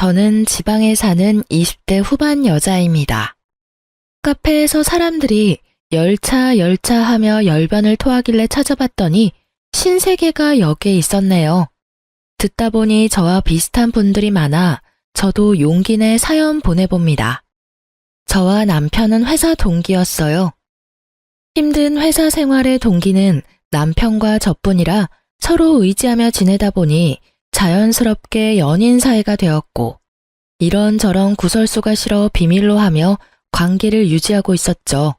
저는 지방에 사는 20대 후반 여자입니다. 카페에서 사람들이 열차 하며 열변을 토하길래 찾아봤더니 신세계가 여기에 있었네요. 듣다 보니 저와 비슷한 분들이 많아 저도 용기 내 사연 보내봅니다. 저와 남편은 회사 동기였어요. 힘든 회사 생활의 동기는 남편과 저뿐이라 서로 의지하며 지내다 보니 자연스럽게 연인 사이가 되었고 이런저런 구설수가 싫어 비밀로 하며 관계를 유지하고 있었죠.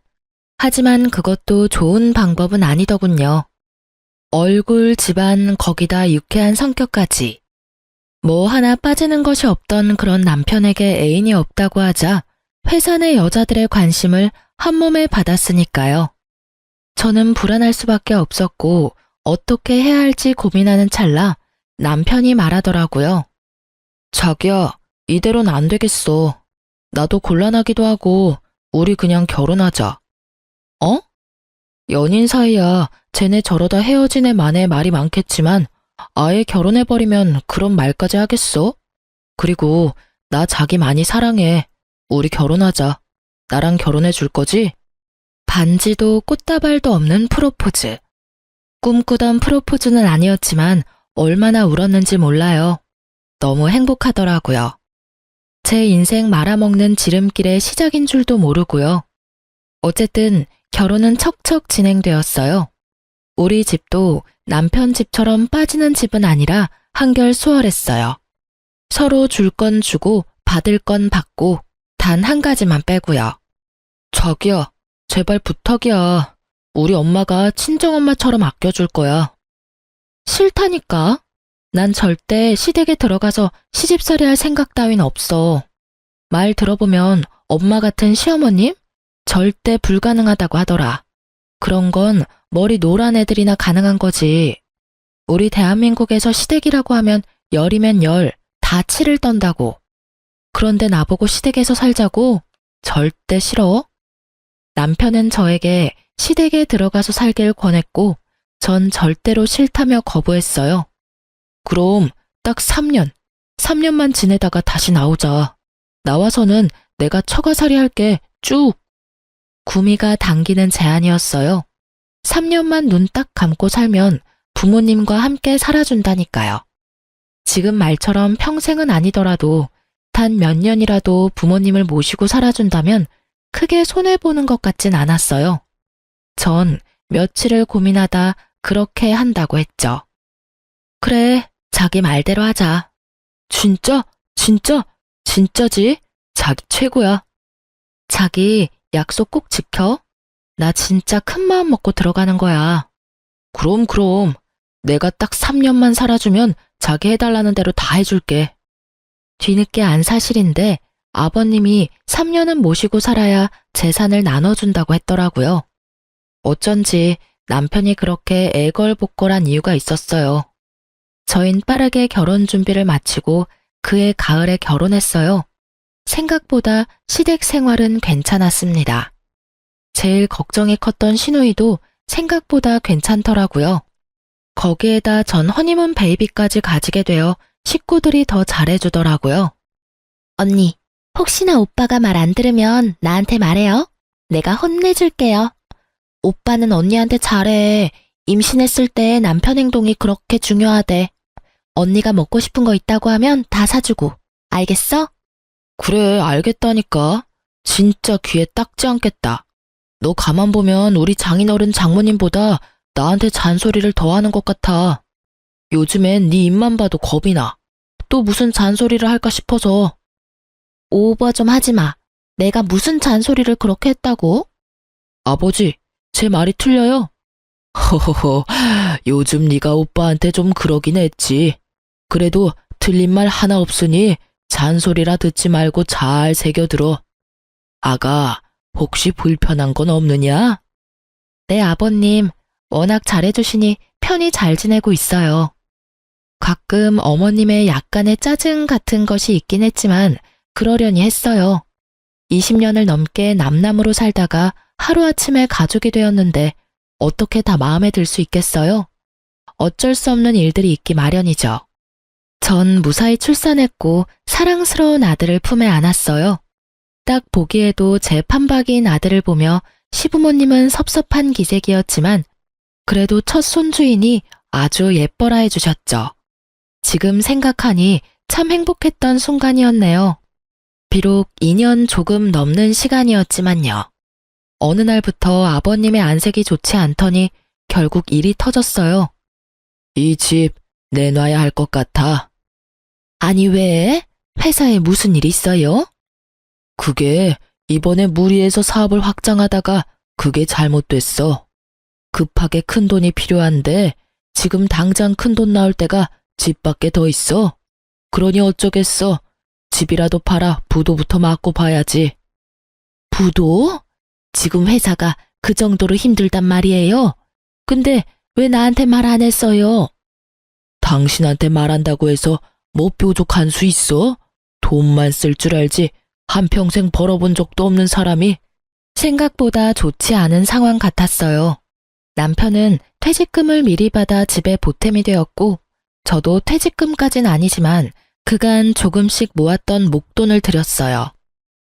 하지만 그것도 좋은 방법은 아니더군요. 얼굴, 집안, 거기다 유쾌한 성격까지. 뭐 하나 빠지는 것이 없던 그런 남편에게 애인이 없다고 하자 회사 내 여자들의 관심을 한몸에 받았으니까요. 저는 불안할 수밖에 없었고 어떻게 해야 할지 고민하는 찰나 남편이 말하더라고요. 자기야, 이대로는 안 되겠어. 나도 곤란하기도 하고 우리 그냥 결혼하자. 어? 연인 사이야. 쟤네 저러다 헤어진 애 만에 말이 많겠지만 아예 결혼해버리면 그런 말까지 하겠어? 그리고 나 자기 많이 사랑해. 우리 결혼하자. 나랑 결혼해 줄 거지? 반지도 꽃다발도 없는 프로포즈. 꿈꾸던 프로포즈는 아니었지만 얼마나 울었는지 몰라요. 너무 행복하더라고요. 제 인생 말아먹는 지름길의 시작인 줄도 모르고요. 어쨌든 결혼은 척척 진행되었어요. 우리 집도 남편 집처럼 빠지는 집은 아니라 한결 수월했어요. 서로 줄 건 주고 받을 건 받고 단 한 가지만 빼고요. 자기야, 제발 부탁이야. 우리 엄마가 친정엄마처럼 아껴줄 거야. 싫다니까. 난 절대 시댁에 들어가서 시집살이 할 생각 따윈 없어. 말 들어보면 엄마 같은 시어머님? 절대 불가능하다고 하더라. 그런 건 머리 노란 애들이나 가능한 거지. 우리 대한민국에서 시댁이라고 하면 열이면 열, 다 치를 떤다고. 그런데 나보고 시댁에서 살자고? 절대 싫어. 남편은 저에게 시댁에 들어가서 살길 권했고 전 절대로 싫다며 거부했어요. 그럼 딱 3년만 지내다가 다시 나오자. 나와서는 내가 처가살이 할게, 쭉. 구미가 당기는 제안이었어요. 3년만 눈 딱 감고 살면 부모님과 함께 살아준다니까요. 지금 말처럼 평생은 아니더라도 단 몇 년이라도 부모님을 모시고 살아준다면 크게 손해보는 것 같진 않았어요. 전 며칠을 고민하다 그렇게 한다고 했죠. 그래, 자기 말대로 하자. 진짜? 진짜지? 자기 최고야. 자기 약속 꼭 지켜. 나 진짜 큰 마음 먹고 들어가는 거야. 그럼. 내가 딱 3년만 살아주면 자기 해달라는 대로 다 해줄게. 뒤늦게 안 사실인데 아버님이 3년은 모시고 살아야 재산을 나눠준다고 했더라고요. 어쩐지 남편이 그렇게 애걸복걸한 이유가 있었어요. 저흰 빠르게 결혼 준비를 마치고 그해 가을에 결혼했어요. 생각보다 시댁 생활은 괜찮았습니다. 제일 걱정이 컸던 시누이도 생각보다 괜찮더라고요. 거기에다 전 허니문 베이비까지 가지게 되어 식구들이 더 잘해주더라고요. 언니, 혹시나 오빠가 말 안 들으면 나한테 말해요. 내가 혼내줄게요. 오빠는 언니한테 잘해. 임신했을 때 남편 행동이 그렇게 중요하대. 언니가 먹고 싶은 거 있다고 하면 다 사주고. 알겠어? 그래, 알겠다니까. 진짜 귀에 딱지 않겠다. 너 가만 보면 우리 장인어른 장모님보다 나한테 잔소리를 더 하는 것 같아. 요즘엔 네 입만 봐도 겁이 나. 또 무슨 잔소리를 할까 싶어서. 오버 좀 하지 마. 내가 무슨 잔소리를 그렇게 했다고? 아버지, 제 말이 틀려요? 허허허, 요즘 네가 오빠한테 좀 그러긴 했지. 그래도 틀린 말 하나 없으니 잔소리라 듣지 말고 잘 새겨들어. 아가, 혹시 불편한 건 없느냐? 네, 아버님. 워낙 잘해주시니 편히 잘 지내고 있어요. 가끔 어머님의 약간의 짜증 같은 것이 있긴 했지만 그러려니 했어요. 20년을 넘게 남남으로 살다가 하루아침에 가족이 되었는데 어떻게 다 마음에 들 수 있겠어요? 어쩔 수 없는 일들이 있기 마련이죠. 전 무사히 출산했고 사랑스러운 아들을 품에 안았어요. 딱 보기에도 제 판박이인 아들을 보며 시부모님은 섭섭한 기색이었지만 그래도 첫 손주이니 아주 예뻐라 해주셨죠. 지금 생각하니 참 행복했던 순간이었네요. 비록 2년 조금 넘는 시간이었지만요. 어느 날부터 아버님의 안색이 좋지 않더니 결국 일이 터졌어요. 이 집 내놔야 할 것 같아. 아니 왜? 회사에 무슨 일 있어요? 그게 이번에 무리해서 사업을 확장하다가 그게 잘못됐어. 급하게 큰 돈이 필요한데 지금 당장 큰 돈 나올 때가 집밖에 더 있어. 그러니 어쩌겠어. 집이라도 팔아 부도부터 맞고 봐야지. 부도? 지금 회사가 그 정도로 힘들단 말이에요. 근데 왜 나한테 말 안 했어요? 당신한테 말한다고 해서 뭐 뾰족한 수 있어? 돈만 쓸 줄 알지 한평생 벌어본 적도 없는 사람이. 생각보다 좋지 않은 상황 같았어요. 남편은 퇴직금을 미리 받아 집에 보탬이 되었고 저도 퇴직금까진 아니지만 그간 조금씩 모았던 목돈을 들였어요.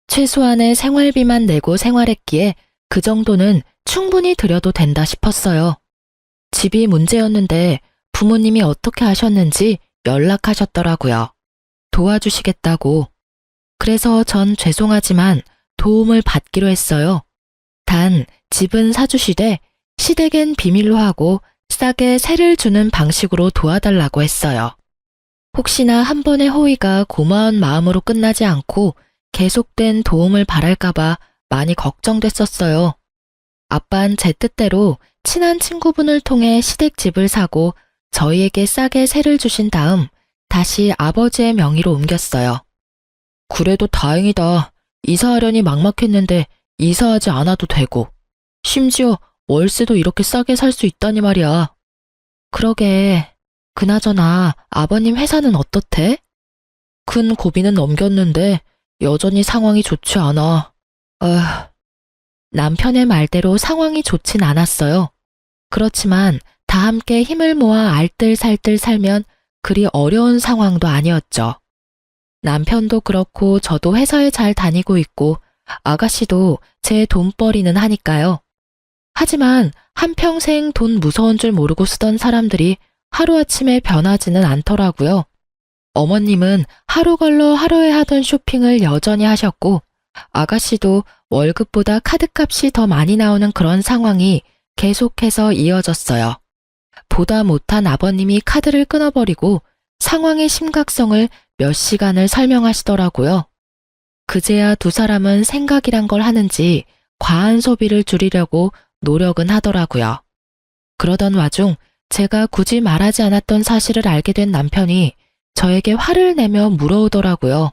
최소한의 생활비만 내고 생활했기에 그 정도는 충분히 들여도 된다 싶었어요. 집이 문제였는데 부모님이 어떻게 하셨는지 연락하셨더라고요. 도와주시겠다고. 그래서 전 죄송하지만 도움을 받기로 했어요. 단 집은 사주시되 시댁엔 비밀로 하고 싸게 세를 주는 방식으로 도와달라고 했어요. 혹시나 한 번의 호의가 고마운 마음으로 끝나지 않고 계속된 도움을 바랄까봐 많이 걱정됐었어요. 아빤 제 뜻대로 친한 친구분을 통해 시댁집을 사고 저희에게 싸게 세를 주신 다음 다시 아버지의 명의로 옮겼어요. 그래도 다행이다. 이사하려니 막막했는데 이사하지 않아도 되고 심지어 월세도 이렇게 싸게 살 수 있다니 말이야. 그러게. 그나저나 아버님 회사는 어떻대? 큰 고비는 넘겼는데 여전히 상황이 좋지 않아. 남편의 말대로 상황이 좋진 않았어요. 그렇지만 다 함께 힘을 모아 알뜰살뜰 살면 그리 어려운 상황도 아니었죠. 남편도 그렇고 저도 회사에 잘 다니고 있고 아가씨도 제 돈벌이는 하니까요. 하지만 한평생 돈 무서운 줄 모르고 쓰던 사람들이 하루아침에 변하지는 않더라고요. 어머님은 하루 걸러 하루에 하던 쇼핑을 여전히 하셨고 아가씨도 월급보다 카드값이 더 많이 나오는 그런 상황이 계속해서 이어졌어요. 보다 못한 아버님이 카드를 끊어버리고 상황의 심각성을 몇 시간을 설명하시더라고요. 그제야 두 사람은 생각이란 걸 하는지 과한 소비를 줄이려고 노력은 하더라고요. 그러던 와중 제가 굳이 말하지 않았던 사실을 알게 된 남편이 저에게 화를 내며 물어오더라고요.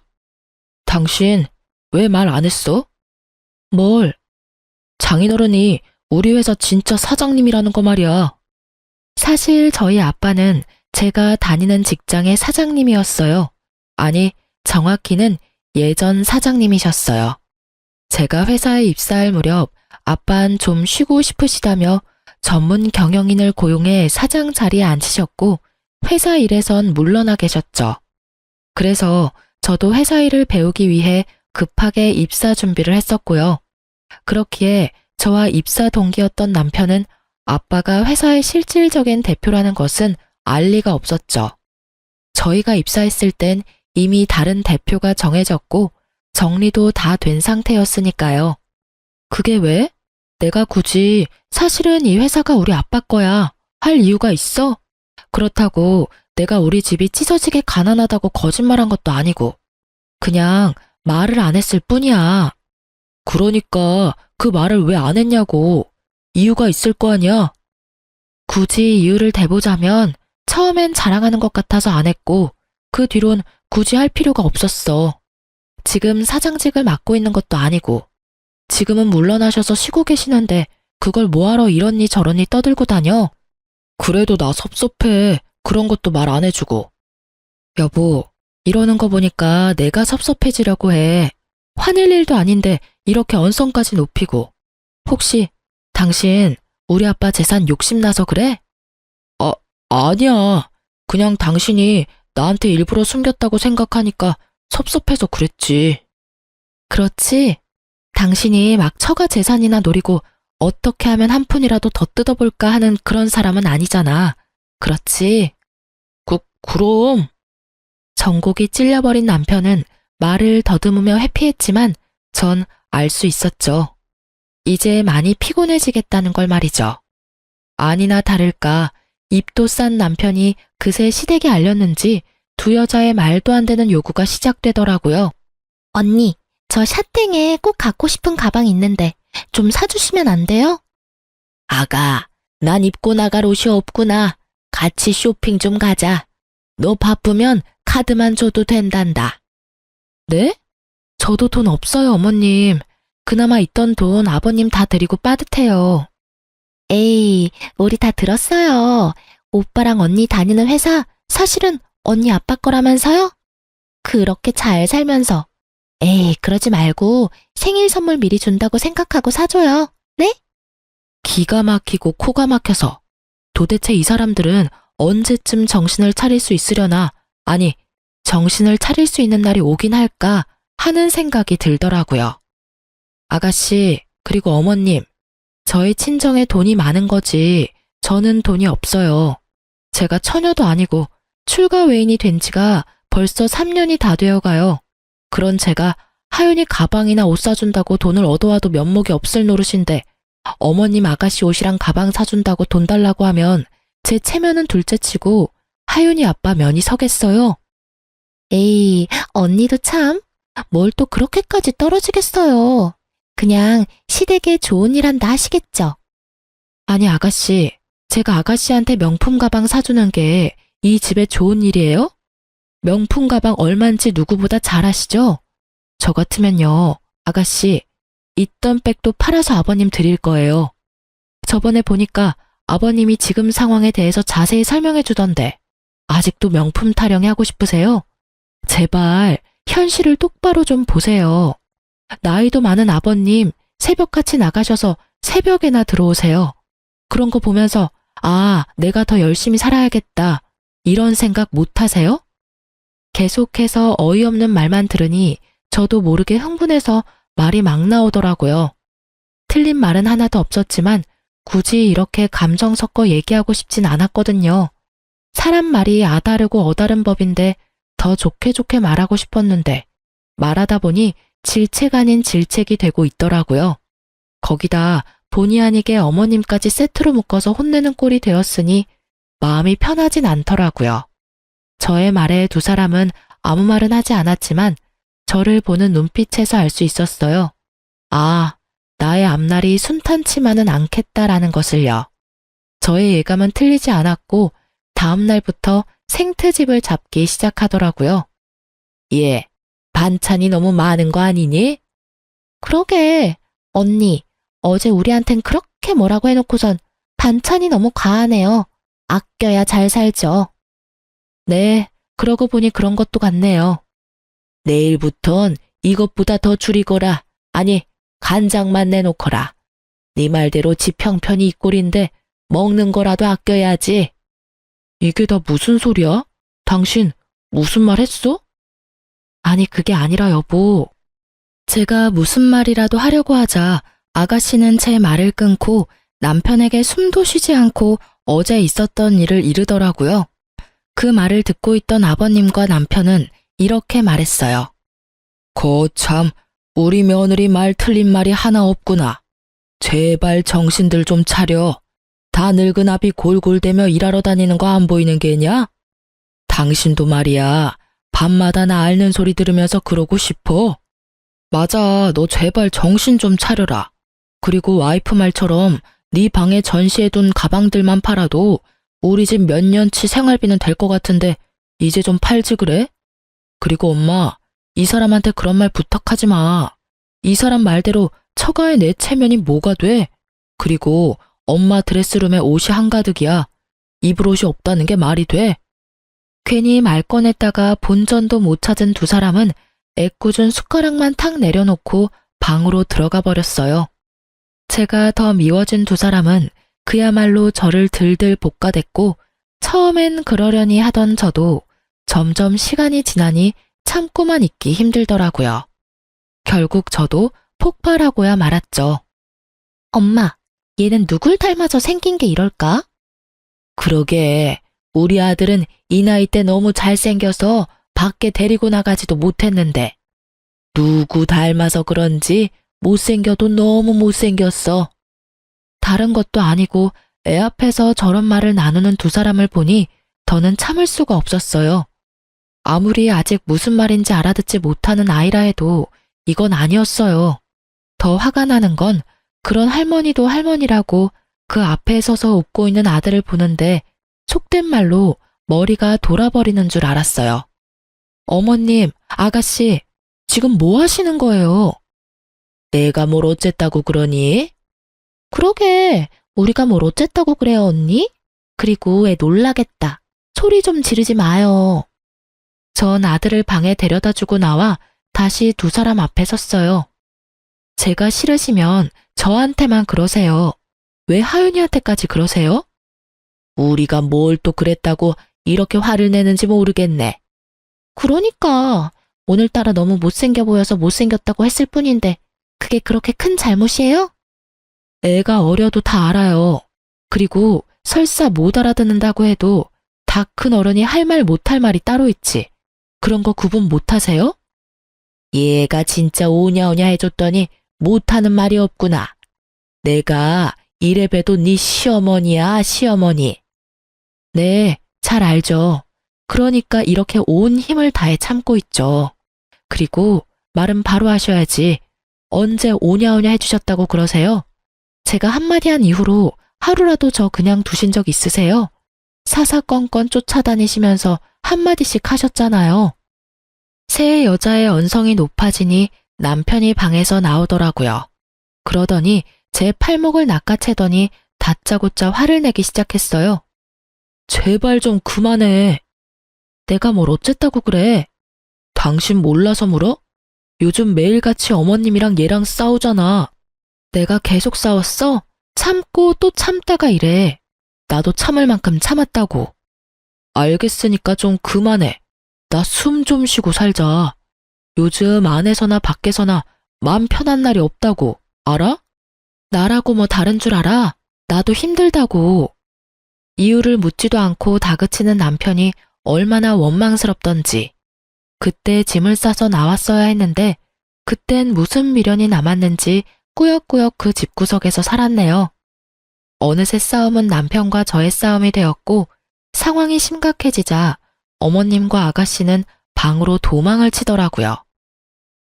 당신 왜 말 안 했어? 뭘? 장인어른이 우리 회사 진짜 사장님이라는 거 말이야. 사실 저희 아빠는 제가 다니는 직장의 사장님이었어요. 아니, 정확히는 예전 사장님이셨어요. 제가 회사에 입사할 무렵 아빠는 좀 쉬고 싶으시다며 전문 경영인을 고용해 사장 자리에 앉히셨고 회사 일에선 물러나 계셨죠. 그래서 저도 회사 일을 배우기 위해 급하게 입사 준비를 했었고요. 그렇기에 저와 입사 동기였던 남편은 아빠가 회사의 실질적인 대표라는 것은 알 리가 없었죠. 저희가 입사했을 땐 이미 다른 대표가 정해졌고 정리도 다 된 상태였으니까요. 그게 왜? 내가 굳이 사실은 이 회사가 우리 아빠 거야 할 이유가 있어? 그렇다고 내가 우리 집이 찢어지게 가난하다고 거짓말한 것도 아니고 그냥 말을 안 했을 뿐이야. 그러니까 그 말을 왜 안 했냐고. 이유가 있을 거 아니야? 굳이 이유를 대보자면 처음엔 자랑하는 것 같아서 안 했고 그 뒤론 굳이 할 필요가 없었어. 지금 사장직을 맡고 있는 것도 아니고 지금은 물러나셔서 쉬고 계시는데 그걸 뭐하러 이러니 저러니 떠들고 다녀? 그래도 나 섭섭해. 그런 것도 말 안 해주고. 여보, 이러는 거 보니까 내가 섭섭해지려고 해. 화낼 일도 아닌데 이렇게 언성까지 높이고. 혹시 당신 우리 아빠 재산 욕심나서 그래? 아니야. 그냥 당신이 나한테 일부러 숨겼다고 생각하니까 섭섭해서 그랬지. 그렇지. 당신이 막 처가 재산이나 노리고 어떻게 하면 한 푼이라도 더 뜯어볼까 하는 그런 사람은 아니잖아. 그렇지? 그럼. 전곡이 찔려버린 남편은 말을 더듬으며 회피했지만 전 알 수 있었죠. 이제 많이 피곤해지겠다는 걸 말이죠. 아니나 다를까 입도 싼 남편이 그새 시댁에 알렸는지 두 여자의 말도 안 되는 요구가 시작되더라고요. 언니, 저 샤땡에 꼭 갖고 싶은 가방 있는데 좀 사주시면 안 돼요? 아가, 난 입고 나갈 옷이 없구나. 같이 쇼핑 좀 가자. 너 바쁘면 카드만 줘도 된단다. 네? 저도 돈 없어요, 어머님. 그나마 있던 돈 아버님 다 드리고 빠듯해요. 에이, 우리 다 들었어요. 오빠랑 언니 다니는 회사 사실은 언니 아빠 거라면서요? 그렇게 잘 살면서. 에이, 그러지 말고 생일 선물 미리 준다고 생각하고 사줘요. 네? 기가 막히고 코가 막혀서 도대체 이 사람들은 언제쯤 정신을 차릴 수 있으려나, 아니, 정신을 차릴 수 있는 날이 오긴 할까 하는 생각이 들더라고요. 아가씨, 그리고 어머님, 저희 친정에 돈이 많은 거지 저는 돈이 없어요. 제가 처녀도 아니고 출가 외인이 된 지가 벌써 3년이 다 되어가요. 그런 제가 하윤이 가방이나 옷 사준다고 돈을 얻어와도 면목이 없을 노릇인데 어머님 아가씨 옷이랑 가방 사준다고 돈 달라고 하면 제 체면은 둘째치고 하윤이 아빠 면이 서겠어요. 에이, 언니도 참, 뭘 또 그렇게까지 떨어지겠어요. 그냥 시댁에 좋은 일 한다 하시겠죠. 아니 아가씨, 제가 아가씨한테 명품 가방 사주는 게 이 집에 좋은 일이에요? 명품 가방 얼만지 누구보다 잘 아시죠? 저 같으면요, 아가씨, 있던 백도 팔아서 아버님 드릴 거예요. 저번에 보니까 아버님이 지금 상황에 대해서 자세히 설명해 주던데 아직도 명품 타령이 하고 싶으세요? 제발 현실을 똑바로 좀 보세요. 나이도 많은 아버님 새벽같이 나가셔서 새벽에나 들어오세요. 그런 거 보면서 아, 내가 더 열심히 살아야겠다 이런 생각 못 하세요? 계속해서 어이없는 말만 들으니 저도 모르게 흥분해서 말이 막 나오더라고요. 틀린 말은 하나도 없었지만 굳이 이렇게 감정 섞어 얘기하고 싶진 않았거든요. 사람 말이 아다르고 어다른 법인데 더 좋게 좋게 말하고 싶었는데 말하다 보니 질책 아닌 질책이 되고 있더라고요. 거기다 본의 아니게 어머님까지 세트로 묶어서 혼내는 꼴이 되었으니 마음이 편하진 않더라고요. 저의 말에 두 사람은 아무 말은 하지 않았지만 저를 보는 눈빛에서 알 수 있었어요. 아, 나의 앞날이 순탄치만은 않겠다라는 것을요. 저의 예감은 틀리지 않았고 다음 날부터 생트집을 잡기 시작하더라고요. 예, 반찬이 너무 많은 거 아니니? 그러게, 언니, 어제 우리한텐 그렇게 뭐라고 해놓고선 반찬이 너무 과하네요. 아껴야 잘 살죠. 네, 그러고 보니 그런 것도 같네요. 내일부턴 이것보다 더 줄이거라. 아니, 간장만 내놓거라. 네 말대로 집 형편이 이 꼴인데 먹는 거라도 아껴야지. 이게 다 무슨 소리야? 당신 무슨 말 했어? 아니, 그게 아니라 여보. 제가 무슨 말이라도 하려고 하자 아가씨는 제 말을 끊고 남편에게 숨도 쉬지 않고 어제 있었던 일을 이르더라고요. 그 말을 듣고 있던 아버님과 남편은 이렇게 말했어요. 거참, 우리 며느리 말 틀린 말이 하나 없구나. 제발 정신들 좀 차려. 다 늙은 아비 골골대며 일하러 다니는 거 안 보이는 게냐? 당신도 말이야, 밤마다 나 앓는 소리 들으면서 그러고 싶어. 맞아, 너 제발 정신 좀 차려라. 그리고 와이프 말처럼 네 방에 전시해둔 가방들만 팔아도 우리 집 몇 년치 생활비는 될 것 같은데 이제 좀 팔지 그래? 그리고 엄마, 이 사람한테 그런 말 부탁하지 마. 이 사람 말대로 처가의 내 체면이 뭐가 돼? 그리고 엄마 드레스룸에 옷이 한가득이야. 입을 옷이 없다는 게 말이 돼? 괜히 말 꺼냈다가 본전도 못 찾은 두 사람은 애꿎은 숟가락만 탁 내려놓고 방으로 들어가 버렸어요. 제가 더 미워진 두 사람은 그야말로 저를 들들 볶아댔고 처음엔 그러려니 하던 저도 점점 시간이 지나니 참고만 있기 힘들더라고요. 결국 저도 폭발하고야 말았죠. 엄마, 얘는 누굴 닮아서 생긴 게 이럴까? 그러게, 우리 아들은 이 나이 때 너무 잘생겨서 밖에 데리고 나가지도 못했는데 누구 닮아서 그런지 못생겨도 너무 못생겼어. 다른 것도 아니고 애 앞에서 저런 말을 나누는 두 사람을 보니 더는 참을 수가 없었어요. 아무리 아직 무슨 말인지 알아듣지 못하는 아이라 해도 이건 아니었어요. 더 화가 나는 건 그런 할머니도 할머니라고 그 앞에 서서 웃고 있는 아들을 보는데 속된 말로 머리가 돌아버리는 줄 알았어요. 어머님, 아가씨, 지금 뭐 하시는 거예요? 내가 뭘 어쨌다고 그러니? 그러게, 우리가 뭘 어쨌다고 그래요, 언니? 그리고 애 놀라겠다. 소리 좀 지르지 마요. 전 아들을 방에 데려다 주고 나와 다시 두 사람 앞에 섰어요. 제가 싫으시면 저한테만 그러세요. 왜 하윤이한테까지 그러세요? 우리가 뭘 또 그랬다고 이렇게 화를 내는지 모르겠네. 그러니까 오늘따라 너무 못생겨 보여서 못생겼다고 했을 뿐인데 그게 그렇게 큰 잘못이에요? 애가 어려도 다 알아요. 그리고 설사 못 알아듣는다고 해도 다 큰 어른이 할 말 못할 말이 따로 있지. 그런 거 구분 못하세요? 얘가 진짜 오냐오냐 해줬더니 못하는 말이 없구나. 내가 이래봬도 네 시어머니야, 시어머니. 네, 잘 알죠. 그러니까 이렇게 온 힘을 다해 참고 있죠. 그리고 말은 바로 하셔야지. 언제 오냐오냐 해주셨다고 그러세요? 제가 한마디 한 이후로 하루라도 저 그냥 두신 적 있으세요? 사사건건 쫓아다니시면서 한마디씩 하셨잖아요. 새 여자의 언성이 높아지니 남편이 방에서 나오더라고요. 그러더니 제 팔목을 낚아채더니 다짜고짜 화를 내기 시작했어요. 제발 좀 그만해. 내가 뭘 어쨌다고 그래? 당신 몰라서 물어? 요즘 매일같이 어머님이랑 얘랑 싸우잖아. 내가 계속 싸웠어? 참고 또 참다가 이래. 나도 참을 만큼 참았다고. 알겠으니까 좀 그만해. 나 숨 좀 쉬고 살자. 요즘 안에서나 밖에서나 마음 편한 날이 없다고. 알아? 나라고 뭐 다른 줄 알아? 나도 힘들다고. 이유를 묻지도 않고 다그치는 남편이 얼마나 원망스럽던지. 그때 짐을 싸서 나왔어야 했는데 그땐 무슨 미련이 남았는지 꾸역꾸역 그 집구석에서 살았네요. 어느새 싸움은 남편과 저의 싸움이 되었고 상황이 심각해지자 어머님과 아가씨는 방으로 도망을 치더라고요.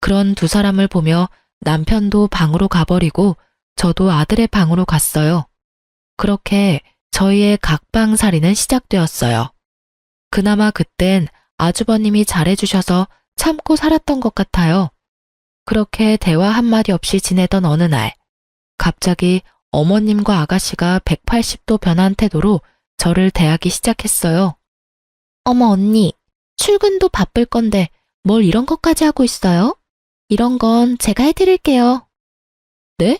그런 두 사람을 보며 남편도 방으로 가버리고 저도 아들의 방으로 갔어요. 그렇게 저희의 각방살이는 시작되었어요. 그나마 그땐 아주버님이 잘해주셔서 참고 살았던 것 같아요. 그렇게 대화 한마디 없이 지내던 어느 날, 갑자기 어머님과 아가씨가 180도 변한 태도로 저를 대하기 시작했어요. 어머 언니, 출근도 바쁠 건데 뭘 이런 것까지 하고 있어요? 이런 건 제가 해드릴게요. 네?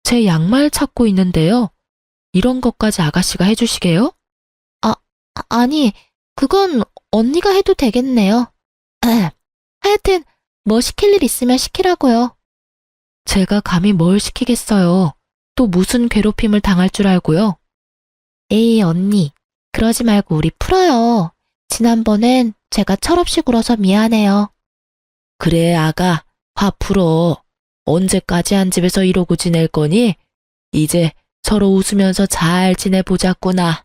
제 양말 찾고 있는데요. 이런 것까지 아가씨가 해주시게요? 아니, 그건 언니가 해도 되겠네요. 하여튼 뭐 시킬 일 있으면 시키라고요. 제가 감히 뭘 시키겠어요. 또 무슨 괴롭힘을 당할 줄 알고요. 에이 언니, 그러지 말고 우리 풀어요. 지난번엔 제가 철없이 굴어서 미안해요. 그래 아가, 화 풀어. 언제까지 한 집에서 이러고 지낼 거니? 이제 서로 웃으면서 잘 지내보자꾸나.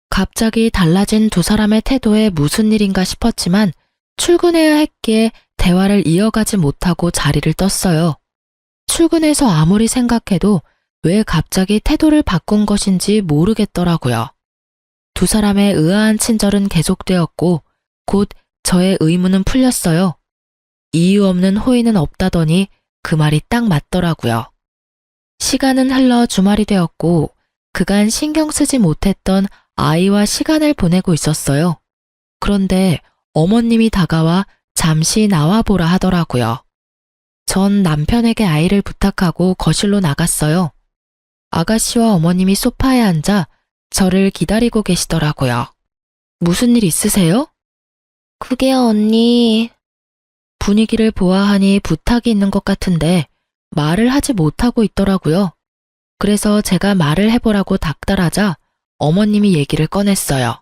갑자기 달라진 두 사람의 태도에 무슨 일인가 싶었지만 출근해야 했기에 대화를 이어가지 못하고 자리를 떴어요. 출근해서 아무리 생각해도 왜 갑자기 태도를 바꾼 것인지 모르겠더라고요. 두 사람의 의아한 친절은 계속되었고 곧 저의 의문은 풀렸어요. 이유 없는 호의는 없다더니 그 말이 딱 맞더라고요. 시간은 흘러 주말이 되었고 그간 신경 쓰지 못했던 아이와 시간을 보내고 있었어요. 그런데 어머님이 다가와 잠시 나와보라 하더라고요. 전 남편에게 아이를 부탁하고 거실로 나갔어요. 아가씨와 어머님이 소파에 앉아 저를 기다리고 계시더라고요. 무슨 일 있으세요? 그게요, 언니. 분위기를 보아하니 부탁이 있는 것 같은데 말을 하지 못하고 있더라고요. 그래서 제가 말을 해보라고 닥달하자 어머님이 얘기를 꺼냈어요.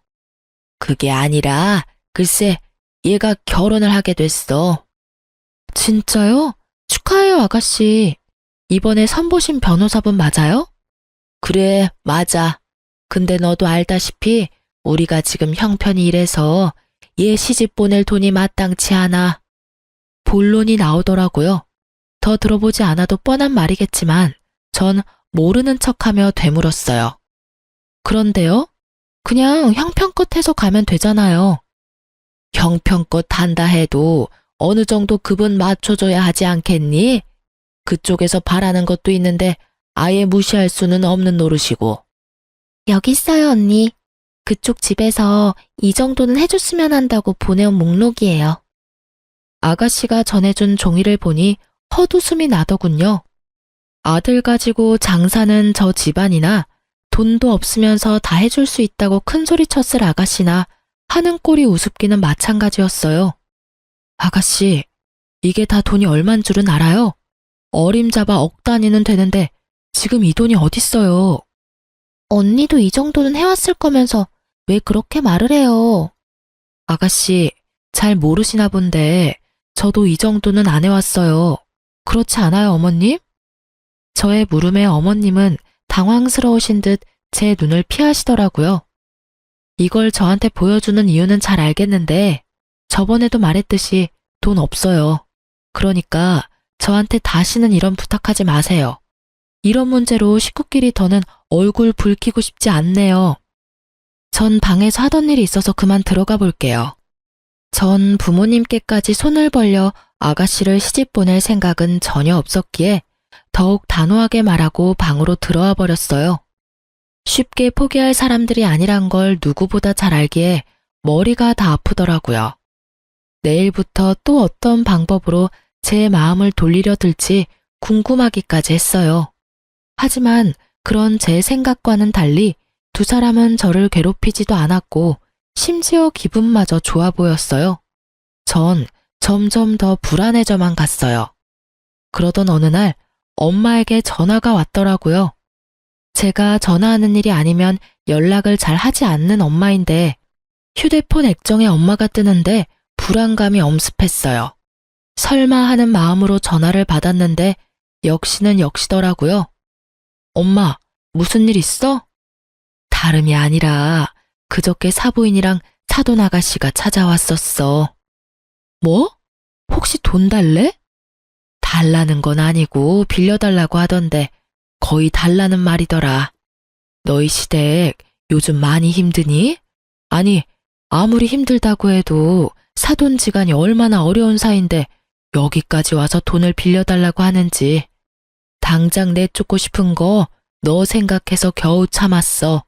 그게 아니라 글쎄 얘가 결혼을 하게 됐어. 진짜요? 축하해요, 아가씨. 이번에 선보신 변호사분 맞아요? 그래, 맞아. 근데 너도 알다시피 우리가 지금 형편이 이래서 얘 시집 보낼 돈이 마땅치 않아. 본론이 나오더라고요. 더 들어보지 않아도 뻔한 말이겠지만 전 모르는 척하며 되물었어요. 그런데요? 그냥 형편껏 해서 가면 되잖아요. 형편껏 한다 해도 어느 정도 급은 맞춰줘야 하지 않겠니? 그쪽에서 바라는 것도 있는데 아예 무시할 수는 없는 노릇이고. 여기 있어요, 언니. 그쪽 집에서 이 정도는 해줬으면 한다고 보내온 목록이에요. 아가씨가 전해준 종이를 보니 헛웃음이 나더군요. 아들 가지고 장사는 저 집안이나 돈도 없으면서 다 해줄 수 있다고 큰소리 쳤을 아가씨나 하는 꼴이 우습기는 마찬가지였어요. 아가씨, 이게 다 돈이 얼만 줄은 알아요? 어림잡아 억 단위는 되는데 지금 이 돈이 어딨어요? 언니도 이 정도는 해왔을 거면서 왜 그렇게 말을 해요? 아가씨, 잘 모르시나 본데 저도 이 정도는 안 해왔어요. 그렇지 않아요, 어머님? 저의 물음에 어머님은 당황스러우신 듯 제 눈을 피하시더라고요. 이걸 저한테 보여주는 이유는 잘 알겠는데 저번에도 말했듯이 돈 없어요. 그러니까 저한테 다시는 이런 부탁하지 마세요. 이런 문제로 식구끼리 더는 얼굴 붉히고 싶지 않네요. 전 방에서 하던 일이 있어서 그만 들어가 볼게요. 전 부모님께까지 손을 벌려 아가씨를 시집 보낼 생각은 전혀 없었기에 더욱 단호하게 말하고 방으로 들어와 버렸어요. 쉽게 포기할 사람들이 아니란 걸 누구보다 잘 알기에 머리가 다 아프더라고요. 내일부터 또 어떤 방법으로 제 마음을 돌리려 들지 궁금하기까지 했어요. 하지만 그런 제 생각과는 달리 두 사람은 저를 괴롭히지도 않았고 심지어 기분마저 좋아 보였어요. 전 점점 더 불안해져만 갔어요. 그러던 어느 날 엄마에게 전화가 왔더라고요. 제가 전화하는 일이 아니면 연락을 잘 하지 않는 엄마인데 휴대폰 액정에 엄마가 뜨는데 불안감이 엄습했어요. 설마 하는 마음으로 전화를 받았는데 역시는 역시더라고요. 엄마, 무슨 일 있어? 다름이 아니라 그저께 사부인이랑 사돈 아가씨가 찾아왔었어. 뭐? 혹시 돈 달래? 달라는 건 아니고 빌려달라고 하던데 거의 달라는 말이더라. 너희 시댁 요즘 많이 힘드니? 아니, 아무리 힘들다고 해도 사돈지간이 얼마나 어려운 사이인데 여기까지 와서 돈을 빌려달라고 하는지. 당장 내쫓고 싶은 거 너 생각해서 겨우 참았어.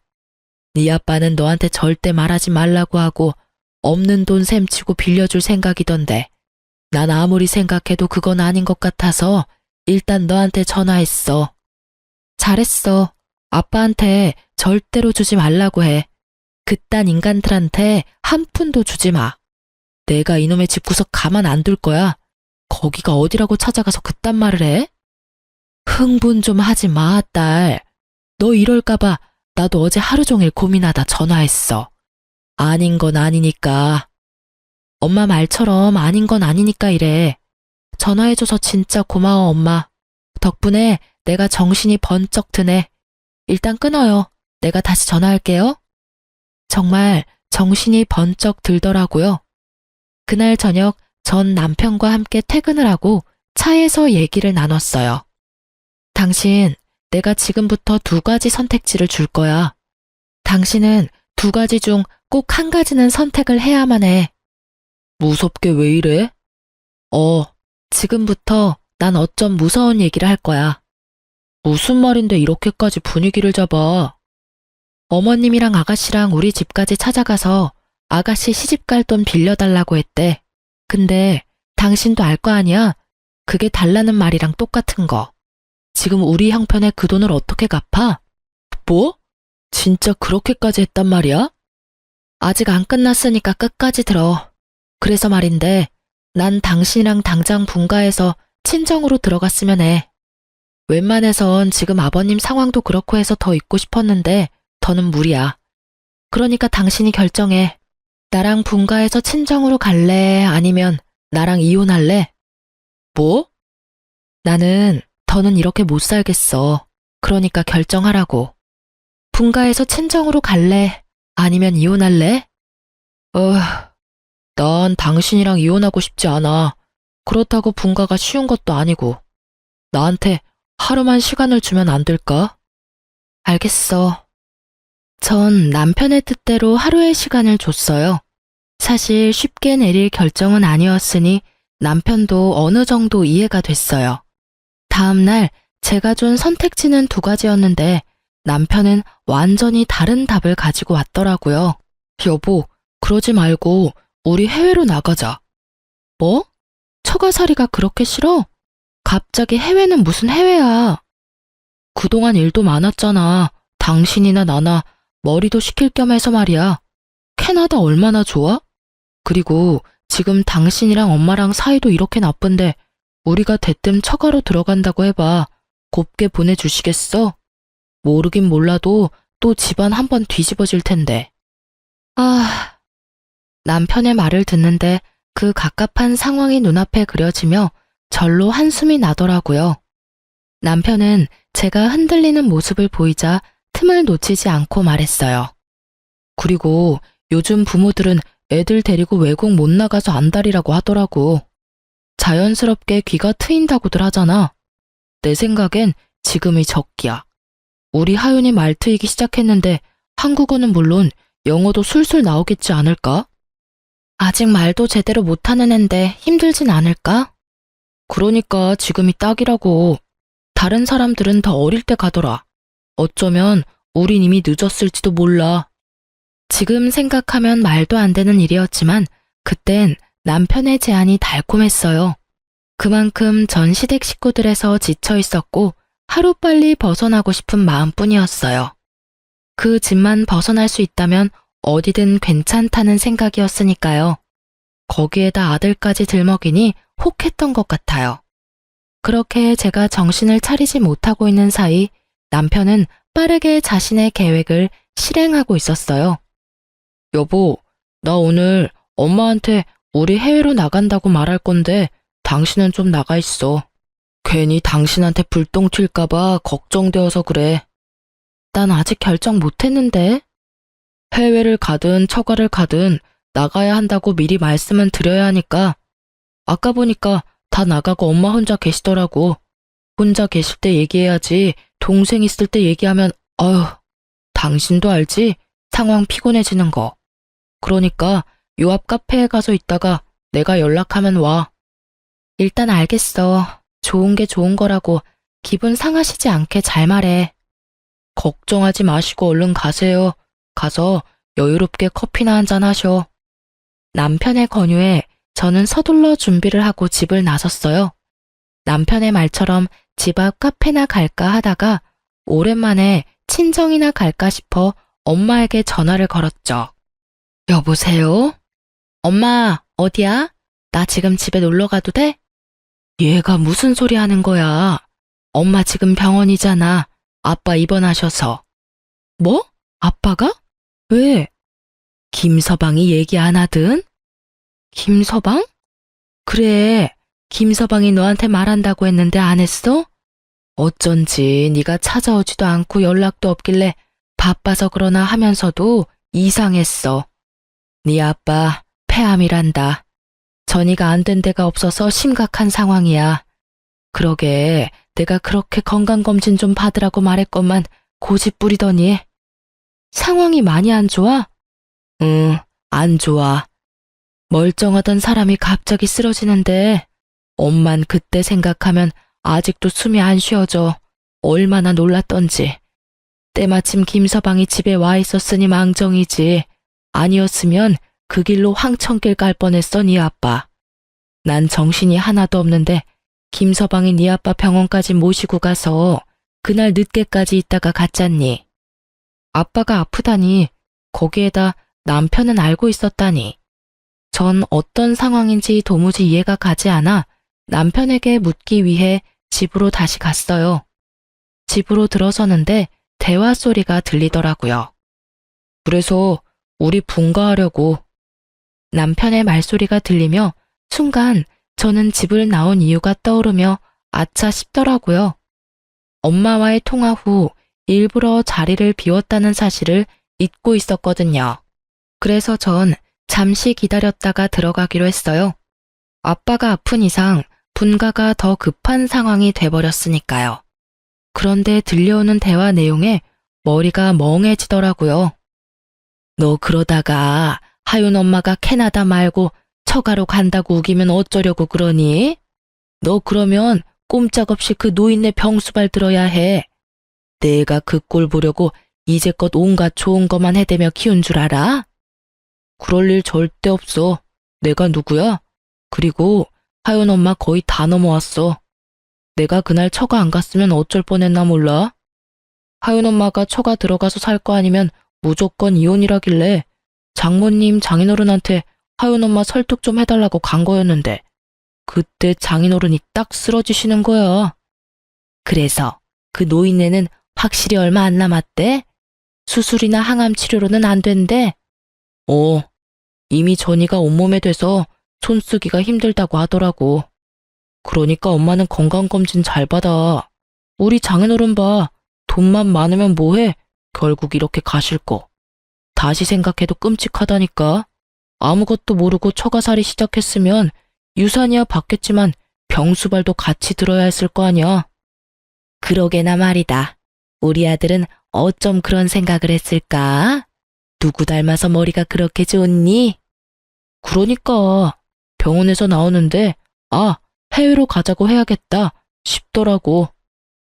네 아빠는 너한테 절대 말하지 말라고 하고 없는 돈 셈치고 빌려줄 생각이던데 난 아무리 생각해도 그건 아닌 것 같아서 일단 너한테 전화했어. 잘했어. 아빠한테 절대로 주지 말라고 해. 그딴 인간들한테 한 푼도 주지 마. 내가 이놈의 집구석 가만 안 둘 거야. 거기가 어디라고 찾아가서 그딴 말을 해? 흥분 좀 하지 마, 딸. 너 이럴까봐 나도 어제 하루 종일 고민하다 전화했어. 아닌 건 아니니까. 엄마 말처럼 아닌 건 아니니까 이래. 전화해줘서 진짜 고마워, 엄마. 덕분에 내가 정신이 번쩍 드네. 일단 끊어요. 내가 다시 전화할게요. 정말 정신이 번쩍 들더라고요. 그날 저녁 전 남편과 함께 퇴근을 하고 차에서 얘기를 나눴어요. 당신, 내가 지금부터 두 가지 선택지를 줄 거야. 당신은 두 가지 중 꼭 한 가지는 선택을 해야만 해. 무섭게 왜 이래? 지금부터 난 어쩜 무서운 얘기를 할 거야. 무슨 말인데 이렇게까지 분위기를 잡아? 어머님이랑 아가씨랑 우리 집까지 찾아가서 아가씨 시집갈 돈 빌려달라고 했대. 근데 당신도 알 거 아니야? 그게 달라는 말이랑 똑같은 거. 지금 우리 형편에 그 돈을 어떻게 갚아? 뭐? 진짜 그렇게까지 했단 말이야? 아직 안 끝났으니까 끝까지 들어. 그래서 말인데, 난 당신이랑 당장 분가해서 친정으로 들어갔으면 해. 웬만해선 지금 아버님 상황도 그렇고 해서 더 있고 싶었는데, 더는 무리야. 그러니까 당신이 결정해. 나랑 분가해서 친정으로 갈래? 아니면 나랑 이혼할래? 뭐? 나는 더는 이렇게 못 살겠어. 그러니까 결정하라고. 분가해서 친정으로 갈래? 아니면 이혼할래? 난 당신이랑 이혼하고 싶지 않아. 그렇다고 분가가 쉬운 것도 아니고. 나한테 하루만 시간을 주면 안 될까? 알겠어. 전 남편의 뜻대로 하루의 시간을 줬어요. 사실 쉽게 내릴 결정은 아니었으니 남편도 어느 정도 이해가 됐어요. 다음 날 제가 준 선택지는 두 가지였는데 남편은 완전히 다른 답을 가지고 왔더라고요. 여보, 그러지 말고 우리 해외로 나가자. 뭐? 처가살이가 그렇게 싫어? 갑자기 해외는 무슨 해외야? 그동안 일도 많았잖아. 당신이나 나나 머리도 식힐 겸 해서 말이야. 캐나다 얼마나 좋아? 그리고 지금 당신이랑 엄마랑 사이도 이렇게 나쁜데 우리가 대뜸 처가로 들어간다고 해봐. 곱게 보내주시겠어? 모르긴 몰라도 또 집안 한번 뒤집어질 텐데. 남편의 말을 듣는데 그 갑갑한 상황이 눈앞에 그려지며 절로 한숨이 나더라고요. 남편은 제가 흔들리는 모습을 보이자 틈을 놓치지 않고 말했어요. 그리고 요즘 부모들은 애들 데리고 외국 못 나가서 안달이라고 하더라고. 자연스럽게 귀가 트인다고들 하잖아. 내 생각엔 지금이 적기야. 우리 하윤이 말 트이기 시작했는데 한국어는 물론 영어도 술술 나오겠지 않을까? 아직 말도 제대로 못하는 앤데 힘들진 않을까? 그러니까 지금이 딱이라고. 다른 사람들은 더 어릴 때 가더라. 어쩌면 우린 이미 늦었을지도 몰라. 지금 생각하면 말도 안 되는 일이었지만 그땐 남편의 제안이 달콤했어요. 그만큼 전 시댁 식구들에서 지쳐 있었고 하루빨리 벗어나고 싶은 마음뿐이었어요. 그 집만 벗어날 수 있다면 어디든 괜찮다는 생각이었으니까요. 거기에다 아들까지 들먹이니 혹했던 것 같아요. 그렇게 제가 정신을 차리지 못하고 있는 사이 남편은 빠르게 자신의 계획을 실행하고 있었어요. 여보, 나 오늘 엄마한테 우리 해외로 나간다고 말할 건데 당신은 좀 나가 있어. 괜히 당신한테 불똥 튈까봐 걱정되어서 그래. 난 아직 결정 못했는데. 해외를 가든 처가를 가든 나가야 한다고 미리 말씀은 드려야 하니까. 아까 보니까 다 나가고 엄마 혼자 계시더라고. 혼자 계실 때 얘기해야지 동생 있을 때 얘기하면 당신도 알지? 상황 피곤해지는 거. 그러니까 요 앞 카페에 가서 있다가 내가 연락하면 와. 일단 알겠어. 좋은 게 좋은 거라고 기분 상하시지 않게 잘 말해. 걱정하지 마시고 얼른 가세요. 가서 여유롭게 커피나 한잔 하셔. 남편의 권유에 저는 서둘러 준비를 하고 집을 나섰어요. 남편의 말처럼 집 앞 카페나 갈까 하다가 오랜만에 친정이나 갈까 싶어 엄마에게 전화를 걸었죠. 여보세요? 엄마, 어디야? 나 지금 집에 놀러 가도 돼? 얘가 무슨 소리 하는 거야? 엄마 지금 병원이잖아. 아빠 입원하셔서. 뭐? 아빠가? 왜? 김서방이 얘기 안 하든? 김서방? 그래, 김서방이 너한테 말한다고 했는데 안 했어? 어쩐지 네가 찾아오지도 않고 연락도 없길래 바빠서 그러나 하면서도 이상했어. 네 아빠 폐암이란다. 전이가 안 된 데가 없어서 심각한 상황이야. 그러게 내가 그렇게 건강검진 좀 받으라고 말했건만 고집 부리더니. 상황이 많이 안 좋아? 응, 안 좋아. 멀쩡하던 사람이 갑자기 쓰러지는데 엄만 그때 생각하면 아직도 숨이 안 쉬어져. 얼마나 놀랐던지. 때마침 김서방이 집에 와 있었으니 망정이지. 아니었으면 그 길로 황천길 갈 뻔했어 네 아빠. 난 정신이 하나도 없는데 김서방이 네 아빠 병원까지 모시고 가서 그날 늦게까지 있다가 갔잖니. 아빠가 아프다니 거기에다 남편은 알고 있었다니. 전 어떤 상황인지 도무지 이해가 가지 않아 남편에게 묻기 위해 집으로 다시 갔어요. 집으로 들어서는데 대화 소리가 들리더라고요. 그래서 우리 분가하려고. 남편의 말소리가 들리며 순간 저는 집을 나온 이유가 떠오르며 아차 싶더라고요. 엄마와의 통화 후 일부러 자리를 비웠다는 사실을 잊고 있었거든요. 그래서 전 잠시 기다렸다가 들어가기로 했어요. 아빠가 아픈 이상 분가가 더 급한 상황이 돼버렸으니까요. 그런데 들려오는 대화 내용에 머리가 멍해지더라고요. 너 그러다가 하윤 엄마가 캐나다 말고 처가로 간다고 우기면 어쩌려고 그러니? 너 그러면 꼼짝없이 그 노인네 병수발 들어야 해. 내가 그 꼴 보려고 이제껏 온갖 좋은 것만 해대며 키운 줄 알아? 그럴 일 절대 없어. 내가 누구야? 그리고 하윤 엄마 거의 다 넘어왔어. 내가 그날 처가 안 갔으면 어쩔 뻔했나 몰라? 하윤 엄마가 처가 들어가서 살 거 아니면 무조건 이혼이라길래 장모님 장인어른한테 하윤 엄마 설득 좀 해달라고 간 거였는데 그때 장인어른이 딱 쓰러지시는 거야. 그래서 그 노인네는 확실히 얼마 안 남았대? 수술이나 항암 치료로는 안 된대? 이미 전이가 온몸에 돼서 손쓰기가 힘들다고 하더라고. 그러니까 엄마는 건강검진 잘 받아. 우리 장인어른 봐. 돈만 많으면 뭐해? 결국 이렇게 가실 거. 다시 생각해도 끔찍하다니까. 아무것도 모르고 처가살이 시작했으면 유산이야 받겠지만 병수발도 같이 들어야 했을 거 아니야. 그러게나 말이다. 우리 아들은 어쩜 그런 생각을 했을까? 누구 닮아서 머리가 그렇게 좋니? 그러니까 병원에서 나오는데 해외로 가자고 해야겠다 싶더라고.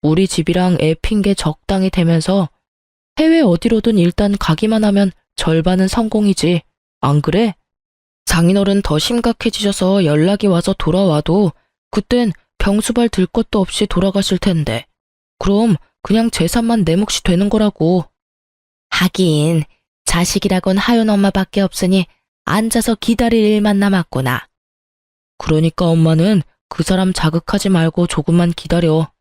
우리 집이랑 애 핑계 적당히 대면서 해외 어디로든 일단 가기만 하면 절반은 성공이지. 안 그래? 장인어른 더 심각해지셔서 연락이 와서 돌아와도 그땐 병수발 들 것도 없이 돌아가실 텐데. 그럼 그냥 재산만 내 몫이 되는 거라고. 하긴 자식이라곤 하윤 엄마밖에 없으니 앉아서 기다릴 일만 남았구나. 그러니까 엄마는 그 사람 자극하지 말고 조금만 기다려.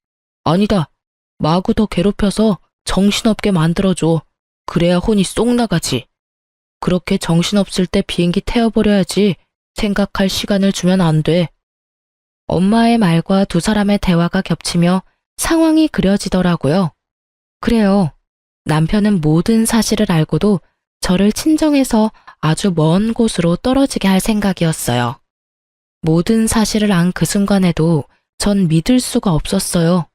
아니다. 마구 더 괴롭혀서 정신없게 만들어줘. 그래야 혼이 쏙 나가지. 그렇게 정신없을 때 비행기 태워버려야지 생각할 시간을 주면 안 돼. 엄마의 말과 두 사람의 대화가 겹치며 상황이 그려지더라고요. 그래요. 남편은 모든 사실을 알고도 저를 친정에서 아주 먼 곳으로 떨어지게 할 생각이었어요. 모든 사실을 안 그 순간에도 전 믿을 수가 없었어요.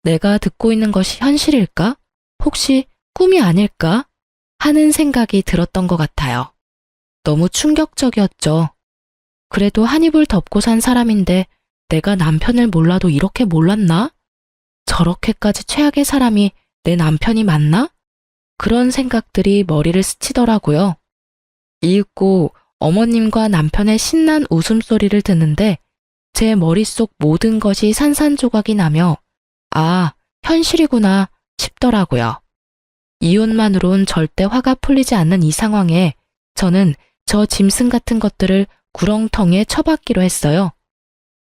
내가 듣고 있는 것이 현실일까? 혹시 꿈이 아닐까? 하는 생각이 들었던 것 같아요. 너무 충격적이었죠. 그래도 한 입을 덮고 산 사람인데 내가 남편을 몰라도 이렇게 몰랐나? 저렇게까지 최악의 사람이 내 남편이 맞나? 그런 생각들이 머리를 스치더라고요. 이윽고 어머님과 남편의 신난 웃음소리를 듣는데 제 머릿속 모든 것이 산산조각이 나며 현실이구나 싶더라고요. 이혼만으론 절대 화가 풀리지 않는 이 상황에 저는 저 짐승 같은 것들을 구렁텅이에 처박기로 했어요.